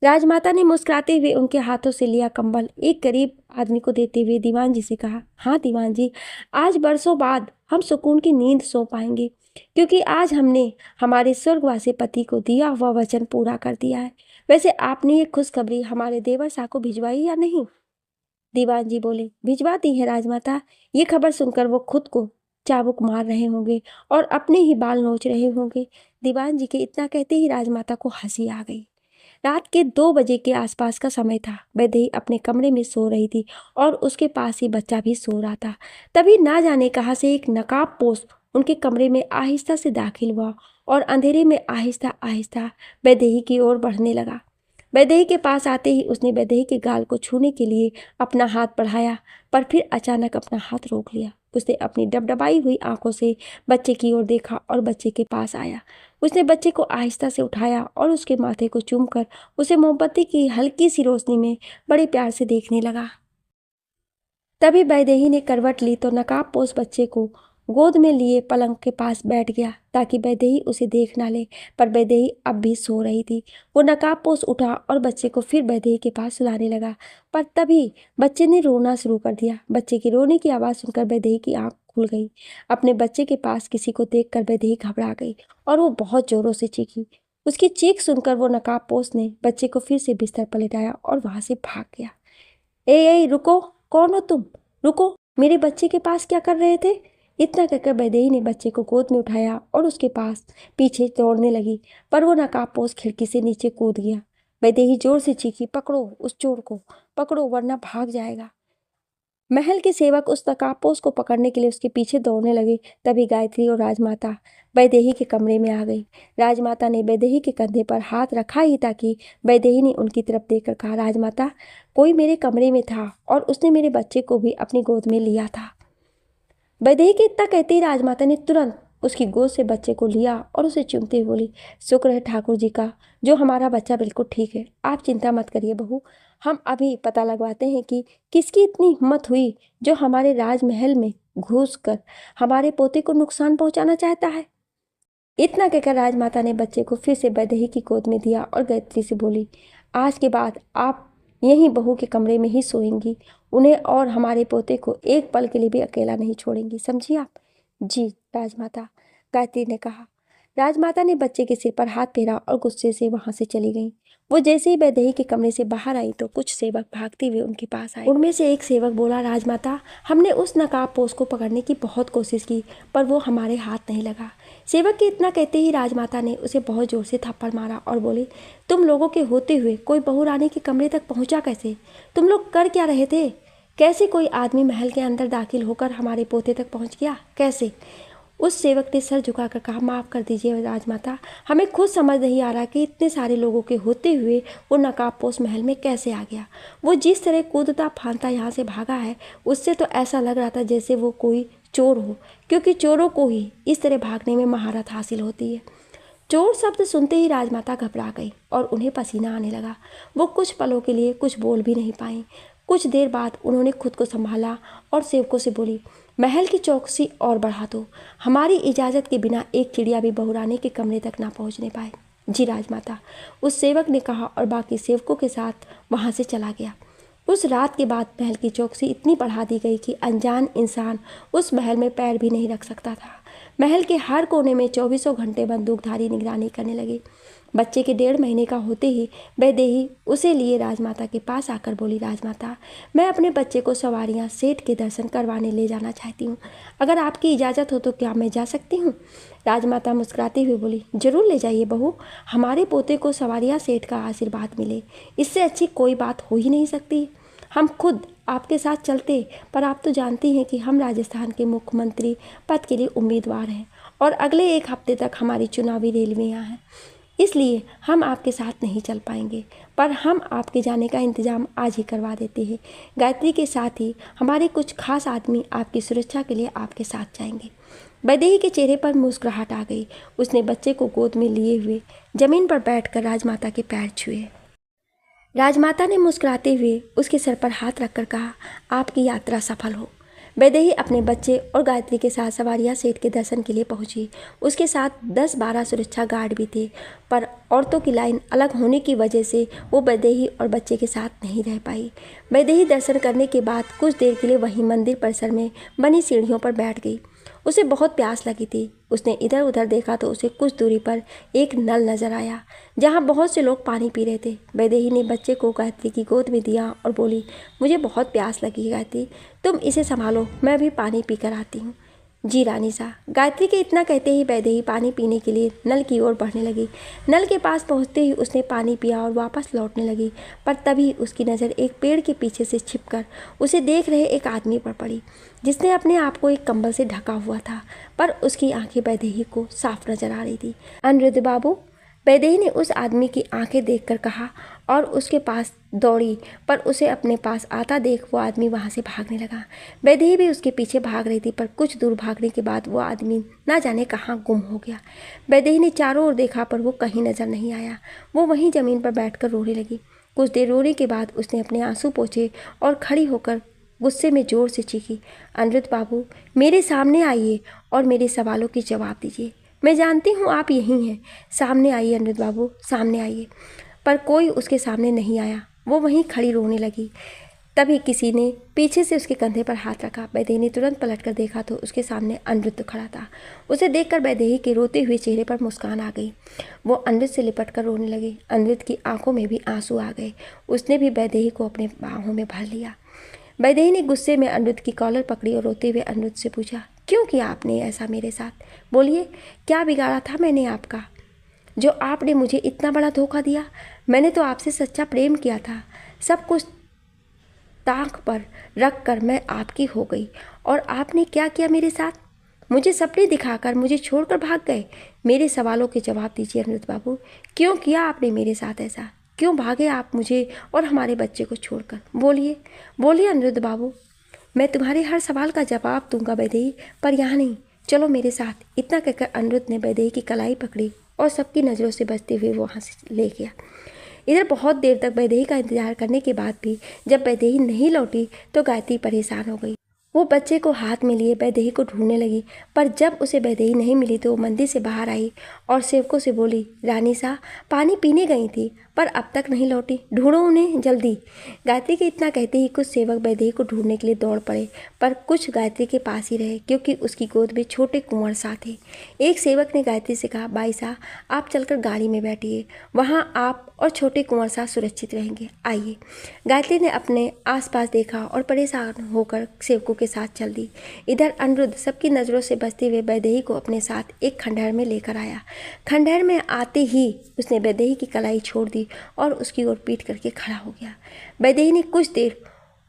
राजमाता ने मुस्कुराते हुए उनके हाथों से लिया कंबल एक गरीब आदमी को देते हुए दीवान जी से कहा, हाँ दीवान जी, आज बरसों बाद हम सुकून की नींद सो पाएंगे, क्योंकि आज हमने हमारे स्वर्गवासी पति को दिया हुआ वचन पूरा कर दिया है। वैसे आपने ये खुशखबरी हमारे देवर शाह को भिजवाई या नहीं? दीवान जी बोले, भिजवा दी है राजमाता। ये खबर सुनकर वो खुद को चाबुक मार रहे होंगे और अपने ही बाल नोच रहे होंगे। दीवान जी के इतना कहते ही राजमाता को हंसी आ गई। रात के 2 बजे के आसपास का समय था। वैदेही अपने कमरे में सो रही थी और उसके पास ही बच्चा भी सो रहा था। तभी ना जाने कहाँ से एक नकाबपोश उनके कमरे में आहिस्ता से दाखिल हुआ और अंधेरे में आहिस्ता आहिस्ता वैदेही की ओर बढ़ने लगा। वैदेही के पास आते ही उसने वैदेही के गाल को छूने के लिए अपना हाथ बढ़ाया, पर फिर अचानक अपना हाथ रोक लिया। उसने अपनी डबडबाई हुई आंखों से बच्चे की ओर देखा और बच्चे के पास आया। उसने बच्चे को आहिस्ता से उठाया और उसके माथे को चूमकर उसे मोमबत्ती की हल्की सी रोशनी में बड़े प्यार से देखने लगा। तभी वैदेही ने करवट ली तो नकाबपोश बच्चे को गोद में लिए पलंग के पास बैठ गया ताकि वैदेही उसे देख ना ले, पर वैदेही अब भी सो रही थी। वो नकाबपोश उठा और बच्चे को फिर वैदेही के पास सुलाने लगा, पर तभी बच्चे ने रोना शुरू कर दिया। बच्चे के रोने की आवाज़ सुनकर वैदेही की आंख खुल गई। अपने बच्चे के पास किसी को देखकर वैदेही घबरा गई और वो बहुत जोरों से चीखी। उसकी चीख सुनकर वो नकाबपोश ने बच्चे को फिर से बिस्तर पर लिटाया और वहां से भाग गया। ए रुको, कौन हो तुम? रुको, मेरे बच्चे के पास क्या कर रहे थे? इतना कहकर वैदेही ने बच्चे को गोद में उठाया और उसके पास पीछे दौड़ने लगी, पर वो नकाबपोश खिड़की से नीचे कूद गया। वैदेही जोर से चीखी, पकड़ो उस चोर को, पकड़ो वरना भाग जाएगा। महल के सेवक उस नकाबपोश को पकड़ने के लिए उसके पीछे दौड़ने लगे। तभी गायत्री और राजमाता वैदेही के कमरे में आ गई। राजमाता ने वैदेही के कंधे पर हाथ रखा ही ताकि वैदेही ने उनकी तरफ देखकर कहा, राजमाता, कोई मेरे कमरे में था और उसने मेरे बच्चे को भी अपनी गोद में लिया था। वैदेही के इतना कहते ही राजमाता ने तुरंत उसकी गोद से बच्चे को लिया और उसे चूमते हुए बोली, शुक्र है ठाकुर जी का जो हमारा बच्चा बिल्कुल ठीक है। आप चिंता मत करिए बहू, हम अभी पता लगवाते हैं कि किसकी इतनी हिम्मत हुई जो हमारे राजमहल में घुसकर हमारे पोते को नुकसान पहुंचाना चाहता है। इतना कहकर राजमाता ने बच्चे को फिर से वैदेही की गोद में दिया और गायत्री से बोली, आज के बाद आप यहीं बहू के कमरे में ही सोएंगी। उन्हें और हमारे पोते को एक पल के लिए भी अकेला नहीं छोड़ेंगी, समझी आप? जी राजमाता, गायत्री ने कहा। राजमाता ने बच्चे के सिर पर हाथ फेरा और गुस्से से वहां से चली गई। वो जैसे ही वैदेही के कमरे से बाहर आई तो कुछ सेवक भागते हुए उनके पास आए। उनमें से एक सेवक बोला, राजमाता, हमने उस नकाबपोश को पकड़ने की बहुत कोशिश की पर वो हमारे हाथ नहीं लगा। सेवक के इतना कहते ही राजमाता ने उसे बहुत जोर से थप्पड़ मारा और बोली, तुम लोगों के होते हुए कोई बहू रानी के कमरे तक पहुंचा कैसे? तुम लोग कर क्या रहे थे? कैसे कोई आदमी महल के अंदर दाखिल होकर हमारे पोते तक पहुंच गया? कैसे? उस सेवक ने सर झुकाकर कहा, माफ़ कर दीजिए राजमाता, हमें खुद समझ नहीं आ रहा कि इतने सारे लोगों के होते हुए वो नकाबपोश महल में कैसे आ गया। वो जिस तरह कूदता फांदता यहाँ से भागा है उससे तो ऐसा लग रहा था जैसे वो कोई चोर हो, क्योंकि चोरों को ही इस तरह भागने में महारत हासिल होती है। चोर शब्द सुनते ही राजमाता घबरा गई और उन्हें पसीना आने लगा। वो कुछ पलों के लिए कुछ बोल भी नहीं पाई। कुछ देर बाद उन्होंने खुद को संभाला और सेवकों से बोली, महल की चौकसी और बढ़ा दो। हमारी इजाज़त के बिना एक चिड़िया भी बहू रानी के कमरे तक ना पहुंचने पाए। जी राजमाता, उस सेवक ने कहा और बाकी सेवकों के साथ वहां से चला गया। उस रात के बाद महल की चौकसी इतनी बढ़ा दी गई कि अनजान इंसान उस महल में पैर भी नहीं रख सकता था। महल के हर कोने में 24 घंटे बंदूकधारी निगरानी करने लगे। बच्चे के 1.5 महीने का होते ही वैदेही उसे लिए राजमाता के पास आकर बोली, राजमाता, मैं अपने बच्चे को सवारियाँ सेठ के दर्शन करवाने ले जाना चाहती हूँ। अगर आपकी इजाज़त हो तो क्या मैं जा सकती हूँ? राजमाता मुस्कुराते हुए बोली, जरूर ले जाइए बहू, हमारे पोते को सवारियाँ सेठ का आशीर्वाद मिले, इससे अच्छी कोई बात हो ही नहीं सकती। हम खुद आपके साथ चलते, पर आप तो जानती हैं कि हम राजस्थान के मुख्यमंत्री पद के लिए उम्मीदवार हैं और अगले 1 हफ्ते तक हमारी चुनावी रैलियां हैं, इसलिए हम आपके साथ नहीं चल पाएंगे, पर हम आपके जाने का इंतज़ाम आज ही करवा देते हैं। गायत्री के साथ ही हमारे कुछ खास आदमी आपकी सुरक्षा के लिए आपके साथ जाएंगे। वैदेही के चेहरे पर मुस्कुराहट आ गई। उसने बच्चे को गोद में लिए हुए जमीन पर बैठकर राजमाता के पैर छुए। राजमाता ने मुस्कुराते हुए उसके सर पर हाथ रखकर कहा, आपकी यात्रा सफल हो। वैदेही अपने बच्चे और गायत्री के साथ सवारियाँ सेठ के दर्शन के लिए पहुंची। उसके साथ 10-12 सुरक्षा गार्ड भी थे, पर औरतों की लाइन अलग होने की वजह से वो वैदेही और बच्चे के साथ नहीं रह पाई। वैदेही दर्शन करने के बाद कुछ देर के लिए वहीं मंदिर परिसर में बनी सीढ़ियों पर बैठ गई। उसे बहुत प्यास लगी थी। उसने इधर उधर देखा तो उसे कुछ दूरी पर एक नल नजर आया जहाँ बहुत से लोग पानी पी रहे थे। वैदेही ने बच्चे को गायत्री की गोद में दिया और बोली, मुझे बहुत प्यास लगी गायत्री, तुम इसे संभालो, मैं भी पानी पी कर आती हूँ। जी रानी सा। गायत्री के इतना कहते ही वैदेही पानी पीने के लिए नल की ओर बढ़ने लगी। नल के पास पहुंचते ही उसने पानी पिया और वापस लौटने लगी, पर तभी उसकी नज़र एक पेड़ के पीछे से छिपकर उसे देख रहे एक आदमी पर पड़ी, जिसने अपने आप को एक कंबल से ढका हुआ था, पर उसकी आंखें वैदेही को साफ नजर आ रही थी। अनिरुद्ध बाबू, वैदेही ने उस आदमी की आंखें देखकर कहा और उसके पास दौड़ी, पर उसे अपने पास आता देख वो आदमी वहां से भागने लगा। वैदेही भी उसके पीछे भाग रही थी, पर कुछ दूर भागने के बाद वो आदमी ना जाने कहाँ गुम हो गया। वैदेही ने चारों ओर देखा, पर वो कहीं नजर नहीं आया। वो वहीं जमीन पर बैठकर रोने लगी। कुछ देर रोने के बाद उसने अपने आंसू पोंछे और खड़ी होकर गुस्से में जोर से चीखी, अनिरुद्ध बाबू, मेरे सामने आइए और मेरे सवालों के जवाब दीजिए। मैं जानती हूँ आप यहीं हैं। सामने आइए अनिरुद्ध बाबू, सामने आइए। पर कोई उसके सामने नहीं आया। वो वहीं खड़ी रोने लगी। तभी किसी ने पीछे से उसके कंधे पर हाथ रखा। वैदेही ने तुरंत पलटकर देखा तो उसके सामने अनिरुद्ध खड़ा था। उसे देखकर वैदेही के रोते हुए चेहरे पर मुस्कान आ गई। वो अनिरुद्ध से लिपट कर रोने लगी। अनिरुद्ध की आंखों में भी आंसू आ गए। उसने भी वैदेही को अपने बाहों में भर लिया। वैदेही ने गुस्से में अनिरुद्ध की कॉलर पकड़ी और रोते हुए अनिरुद्ध से पूछा, क्यों किया आपने ऐसा मेरे साथ? बोलिए, क्या बिगाड़ा था मैंने आपका जो आपने मुझे इतना बड़ा धोखा दिया? मैंने तो आपसे सच्चा प्रेम किया था। सब कुछ ताक पर रख कर मैं आपकी हो गई और आपने क्या किया मेरे साथ? मुझे सपने दिखाकर मुझे छोड़कर भाग गए। मेरे सवालों के जवाब दीजिए अनिरुद्ध बाबू, क्यों किया आपने मेरे साथ ऐसा? क्यों भागे आप मुझे और हमारे बच्चे को छोड़कर? बोलिए, बोलिए अनिरुद्ध बाबू, मैं तुम्हारे हर सवाल का जवाब दूंगा वैदेही, पर यहाँ नहीं, चलो मेरे साथ। इतना कहकर अनिरुद्ध ने वैदेही की कलाई पकड़ी और सबकी नज़रों से बचते हुए वो वहाँ से ले गया। इधर बहुत देर तक वैदेही का इंतजार करने के बाद भी जब वैदेही नहीं लौटी तो गायत्री परेशान हो गई। वो बच्चे को हाथ में लिए वैदेही को ढूंढने लगी, पर जब उसे वैदेही नहीं मिली तो वो मंदिर से बाहर आई और सेवकों से बोली, रानी सा पानी पीने गई थी पर अब तक नहीं लौटी, ढूंढो उन्हें जल्दी। गायत्री के इतना कहते ही कुछ सेवक वैदेही को ढूंढने के लिए दौड़ पड़े, पर कुछ गायत्री के पास ही रहे क्योंकि उसकी गोद में छोटे कुंवर सा थे। एक सेवक ने गायत्री से कहा, बाई सा आप चलकर गाड़ी में बैठिए, वहाँ आप और छोटे कुंवर सा सुरक्षित रहेंगे, आइए। गायत्री ने अपने आसपास देखा और परेशान होकर सेवकों के साथ चल दी। इधर अनिरुद्ध सबकी नज़रों से बचते हुए वैदेही को अपने साथ एक खंडहर में लेकर आया। खंडहर में आते ही उसने वैदेही की कलाई छोड़ दी और उसकी ओर पीट करके खड़ा हो गया। वैदेही ने कुछ देर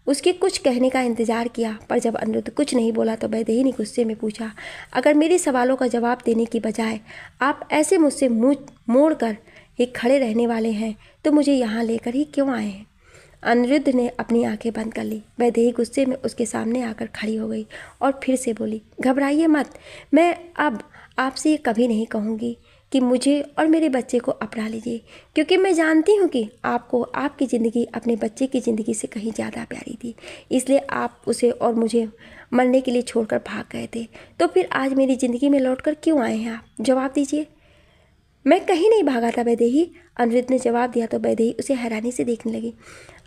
उसके कुछ कहने का इंतजार किया, पर जब अनिरुद्ध कुछ नहीं बोला तो वैदेही ने गुस्से में पूछा, अगर मेरे सवालों का जवाब देने की बजाय आप ऐसे मुझसे मुँह मोड़ कर ही खड़े रहने वाले हैं तो मुझे यहाँ लेकर ही क्यों आए हैं? अनिरुद्ध ने अपनी आंखें बंद कर ली। वैदेही गुस्से में उसके सामने आकर खड़ी हो गई और फिर से बोली, घबराइए मत, मैं अब आपसे ये कभी नहीं कहूँगी कि मुझे और मेरे बच्चे को अपना लीजिए, क्योंकि मैं जानती हूँ कि आपको आपकी ज़िंदगी अपने बच्चे की ज़िंदगी से कहीं ज़्यादा प्यारी थी, इसलिए आप उसे और मुझे मरने के लिए छोड़कर भाग गए थे। तो फिर आज मेरी ज़िंदगी में लौटकर क्यों आए हैं आप? जवाब दीजिए। मैं कहीं नहीं भागा था वैदेही, अनिरुद्ध ने जवाब दिया तो वैदेही उसे हैरानी से देखने लगी।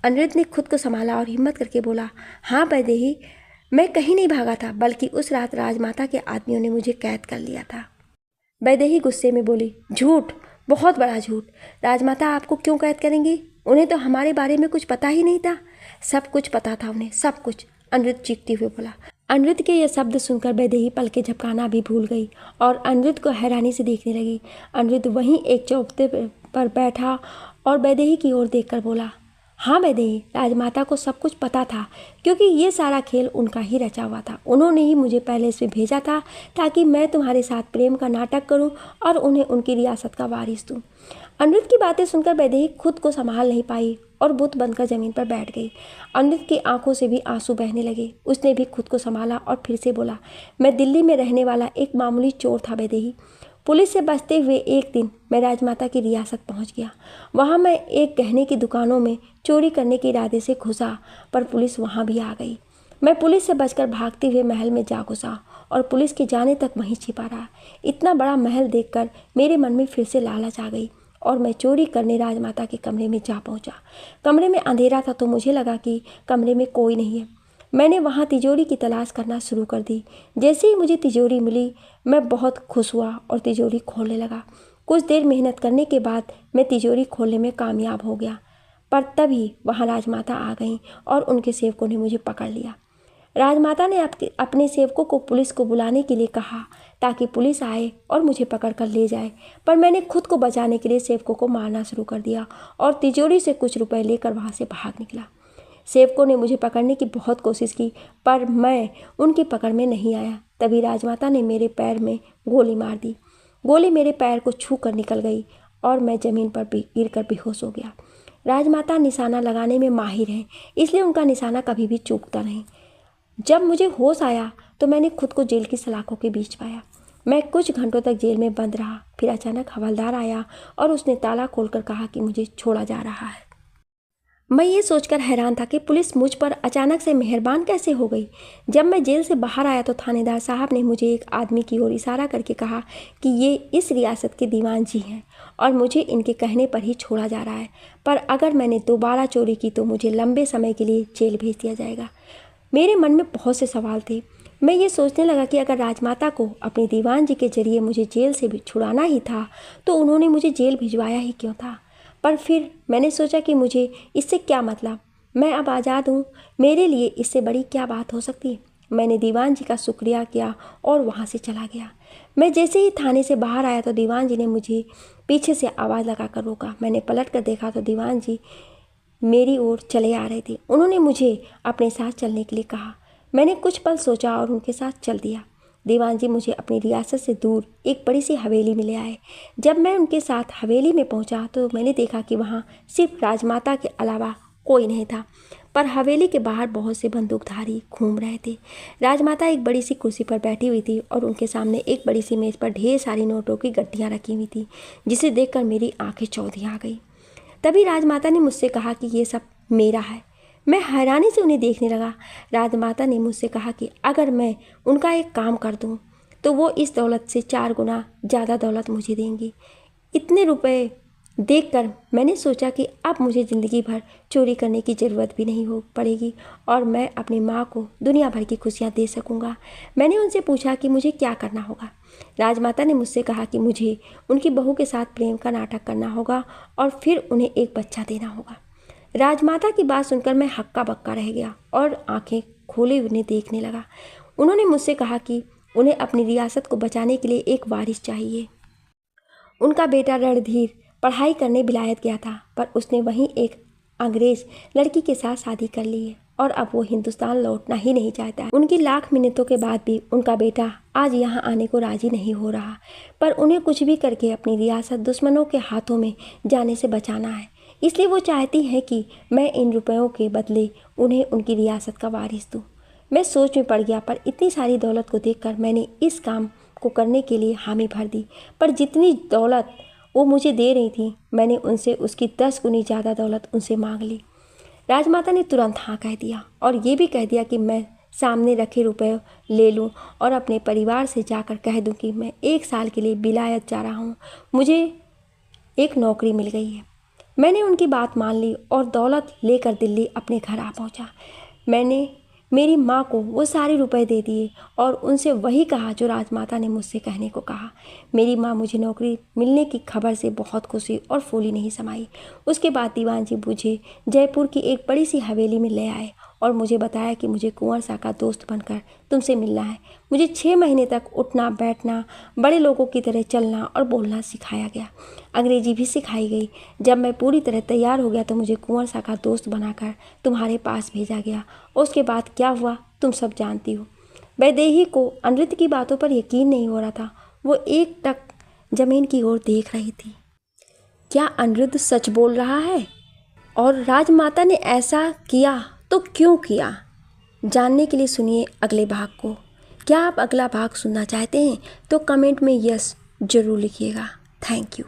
अनिरुद्ध ने खुद को संभाला और हिम्मत करके बोला, हाँ वैदेही, मैं कहीं नहीं भागा था, बल्कि उस रात राजमाता के आदमियों ने मुझे कैद कर लिया था। वैदेही गुस्से में बोली, झूठ, बहुत बड़ा झूठ। राजमाता आपको क्यों कैद करेंगी? उन्हें तो हमारे बारे में कुछ पता ही नहीं था। सब कुछ पता था उन्हें, सब कुछ, अनिरुद्ध चीखते हुए बोला। अनिरुद्ध के ये शब्द सुनकर वैदेही पलके झपकाना भी भूल गई और अनिरुद्ध को हैरानी से देखने लगी। अनिरुद्ध वहीं एक चौखटे पर बैठा और वैदेही की ओर देखकर बोला, हाँ वैदेही, राजमाता को सब कुछ पता था, क्योंकि ये सारा खेल उनका ही रचा हुआ था। उन्होंने ही मुझे पहले इसमें भेजा था ताकि मैं तुम्हारे साथ प्रेम का नाटक करूं और उन्हें उनकी रियासत का वारिस दूं। अनिरुद्ध की बातें सुनकर वैदेही खुद को संभाल नहीं पाई और बुत बनकर जमीन पर बैठ गई। अनिरुद्ध की आंखों से भी आंसू बहने लगे। उसने भी खुद को संभाला और फिर से बोला, मैं दिल्ली में रहने वाला एक मामूली चोर था वैदेही। पुलिस से बचते हुए एक दिन मैं राजमाता की रियासत पहुंच गया। वहां मैं एक गहने की दुकानों में चोरी करने के इरादे से घुसा, पर पुलिस वहां भी आ गई। मैं पुलिस से बचकर भागते हुए महल में जा घुसा और पुलिस के जाने तक वहीं छिपा रहा। इतना बड़ा महल देखकर मेरे मन में फिर से लालच आ गई और मैं चोरी करने राजमाता के कमरे में जा पहुंचा। कमरे में अंधेरा था तो मुझे लगा कि कमरे में कोई नहीं है। मैंने वहाँ तिजोरी की तलाश करना शुरू कर दी। जैसे ही मुझे तिजोरी मिली मैं बहुत खुश हुआ और तिजोरी खोलने लगा। कुछ देर मेहनत करने के बाद मैं तिजोरी खोलने में कामयाब हो गया, पर तभी वहाँ राजमाता आ गईं और उनके सेवकों ने मुझे पकड़ लिया। राजमाता ने अपने सेवकों को पुलिस को बुलाने के लिए कहा ताकि पुलिस आए और मुझे पकड़ कर ले जाए, पर मैंने खुद को बचाने के लिए सेवकों को मारना शुरू कर दिया और तिजोरी से कुछ रुपए लेकर वहाँ से भाग निकला। सेवकों ने मुझे पकड़ने की बहुत कोशिश की, पर मैं उनकी पकड़ में नहीं आया। तभी राजमाता ने मेरे पैर में गोली मार दी। गोली मेरे पैर को छू कर निकल गई और मैं ज़मीन पर गिरकर बेहोश हो गया। राजमाता निशाना लगाने में माहिर हैं, इसलिए उनका निशाना कभी भी चूकता नहीं। जब मुझे होश आया तो मैंने खुद को जेल की सलाखों के बीच पाया। मैं कुछ घंटों तक जेल में बंद रहा। फिर अचानक हवलदार आया और उसने ताला खोलकर कहा कि मुझे छोड़ा जा रहा है। मैं ये सोचकर हैरान था कि पुलिस मुझ पर अचानक से मेहरबान कैसे हो गई। जब मैं जेल से बाहर आया तो थानेदार साहब ने मुझे एक आदमी की ओर इशारा करके कहा कि ये इस रियासत के दीवान जी हैं और मुझे इनके कहने पर ही छोड़ा जा रहा है, पर अगर मैंने दोबारा चोरी की तो मुझे लंबे समय के लिए जेल भेज दिया जाएगा। मेरे मन में बहुत से सवाल थे। मैं ये सोचने लगा कि अगर राजमाता को अपने दीवान जी के जरिए मुझे जेल से भी छुड़ाना ही था तो उन्होंने मुझे जेल भिजवाया ही क्यों था। पर फिर मैंने सोचा कि मुझे इससे क्या मतलब, मैं अब आज़ाद हूँ, मेरे लिए इससे बड़ी क्या बात हो सकती है। मैंने दीवान जी का शुक्रिया किया और वहाँ से चला गया। मैं जैसे ही थाने से बाहर आया तो दीवान जी ने मुझे पीछे से आवाज़ लगा कर रोका। मैंने पलट कर देखा तो दीवान जी मेरी ओर चले आ रहे थे। उन्होंने मुझे अपने साथ चलने के लिए कहा। मैंने कुछ पल सोचा और उनके साथ चल दिया। दीवान जी मुझे अपनी रियासत से दूर एक बड़ी सी हवेली में ले आए। जब मैं उनके साथ हवेली में पहुंचा तो मैंने देखा कि वहां सिर्फ राजमाता के अलावा कोई नहीं था, पर हवेली के बाहर बहुत से बंदूकधारी घूम रहे थे। राजमाता एक बड़ी सी कुर्सी पर बैठी हुई थी और उनके सामने एक बड़ी सी मेज़ पर ढेर सारी नोटों की गड्डियाँ रखी हुई थी, जिसे देखकर मेरी आंखें चौंधी आ गई। तभी राजमाता ने मुझसे कहा कि ये सब मेरा है। मैं हैरानी से उन्हें देखने लगा। राजमाता ने मुझसे कहा कि अगर मैं उनका एक काम कर दूं तो वो इस दौलत से 4 गुना ज़्यादा दौलत मुझे देंगी। इतने रुपए देखकर मैंने सोचा कि अब मुझे ज़िंदगी भर चोरी करने की ज़रूरत भी नहीं हो पड़ेगी और मैं अपनी माँ को दुनिया भर की खुशियाँ दे सकूँगा। मैंने उनसे पूछा कि मुझे क्या करना होगा। राजमाता ने मुझसे कहा कि मुझे उनकी बहू के साथ प्रेम का नाटक करना होगा और फिर उन्हें एक बच्चा देना होगा। राजमाता की बात सुनकर मैं हक्का बक्का रह गया और आंखें खोले उन्हें देखने लगा। उन्होंने मुझसे कहा कि उन्हें अपनी रियासत को बचाने के लिए एक वारिस चाहिए। उनका बेटा रणधीर पढ़ाई करने विलायत गया था, पर उसने वहीं एक अंग्रेज लड़की के साथ शादी कर ली है और अब वो हिंदुस्तान लौटना ही नहीं चाहता है। उनकी लाख मिन्नतों के बाद भी उनका बेटा आज यहाँ आने को राजी नहीं हो रहा, पर उन्हें कुछ भी करके अपनी रियासत दुश्मनों के हाथों में जाने से बचाना है। इसलिए वो चाहती हैं कि मैं इन रुपयों के बदले उन्हें उनकी रियासत का वारिस दूँ। मैं सोच में पड़ गया, पर इतनी सारी दौलत को देखकर मैंने इस काम को करने के लिए हामी भर दी। पर जितनी दौलत वो मुझे दे रही थी, मैंने उनसे उसकी 10 गुनी ज़्यादा दौलत उनसे मांग ली। राजमाता ने तुरंत हाँ कह दिया और ये भी कह दिया कि मैं सामने रखे रुपए ले लूँ और अपने परिवार से जाकर कह दूँ कि मैं 1 साल के लिए विलायत जा रहा हूँ, मुझे एक नौकरी मिल गई है। मैंने उनकी बात मान ली और दौलत लेकर दिल्ली अपने घर आ पहुँचा। मैंने मेरी माँ को वो सारे रुपए दे दिए और उनसे वही कहा जो राजमाता ने मुझसे कहने को कहा। मेरी माँ मुझे नौकरी मिलने की खबर से बहुत खुशी और फूली नहीं समाई। उसके बाद दीवान जी मुझे जयपुर की एक बड़ी सी हवेली में ले आए और मुझे बताया कि मुझे कुंवर सा का दोस्त बनकर तुमसे मिलना है। मुझे 6 महीने तक उठना बैठना, बड़े लोगों की तरह चलना और बोलना सिखाया गया। अंग्रेजी भी सिखाई गई। जब मैं पूरी तरह तैयार हो गया तो मुझे कुंवर सा का दोस्त बनाकर तुम्हारे पास भेजा गया। उसके बाद क्या हुआ तुम सब जानती हो। वैदेही को अनिरुद्ध की बातों पर यकीन नहीं हो रहा था। वो एकटक जमीन की ओर देख रही थी। क्या अनिरुद्ध सच बोल रहा है और राजमाता ने ऐसा किया तो क्यों किया? जानने के लिए सुनिए अगले भाग को। क्या आप अगला भाग सुनना चाहते हैं तो कमेंट में यस जरूर लिखिएगा। Thank you.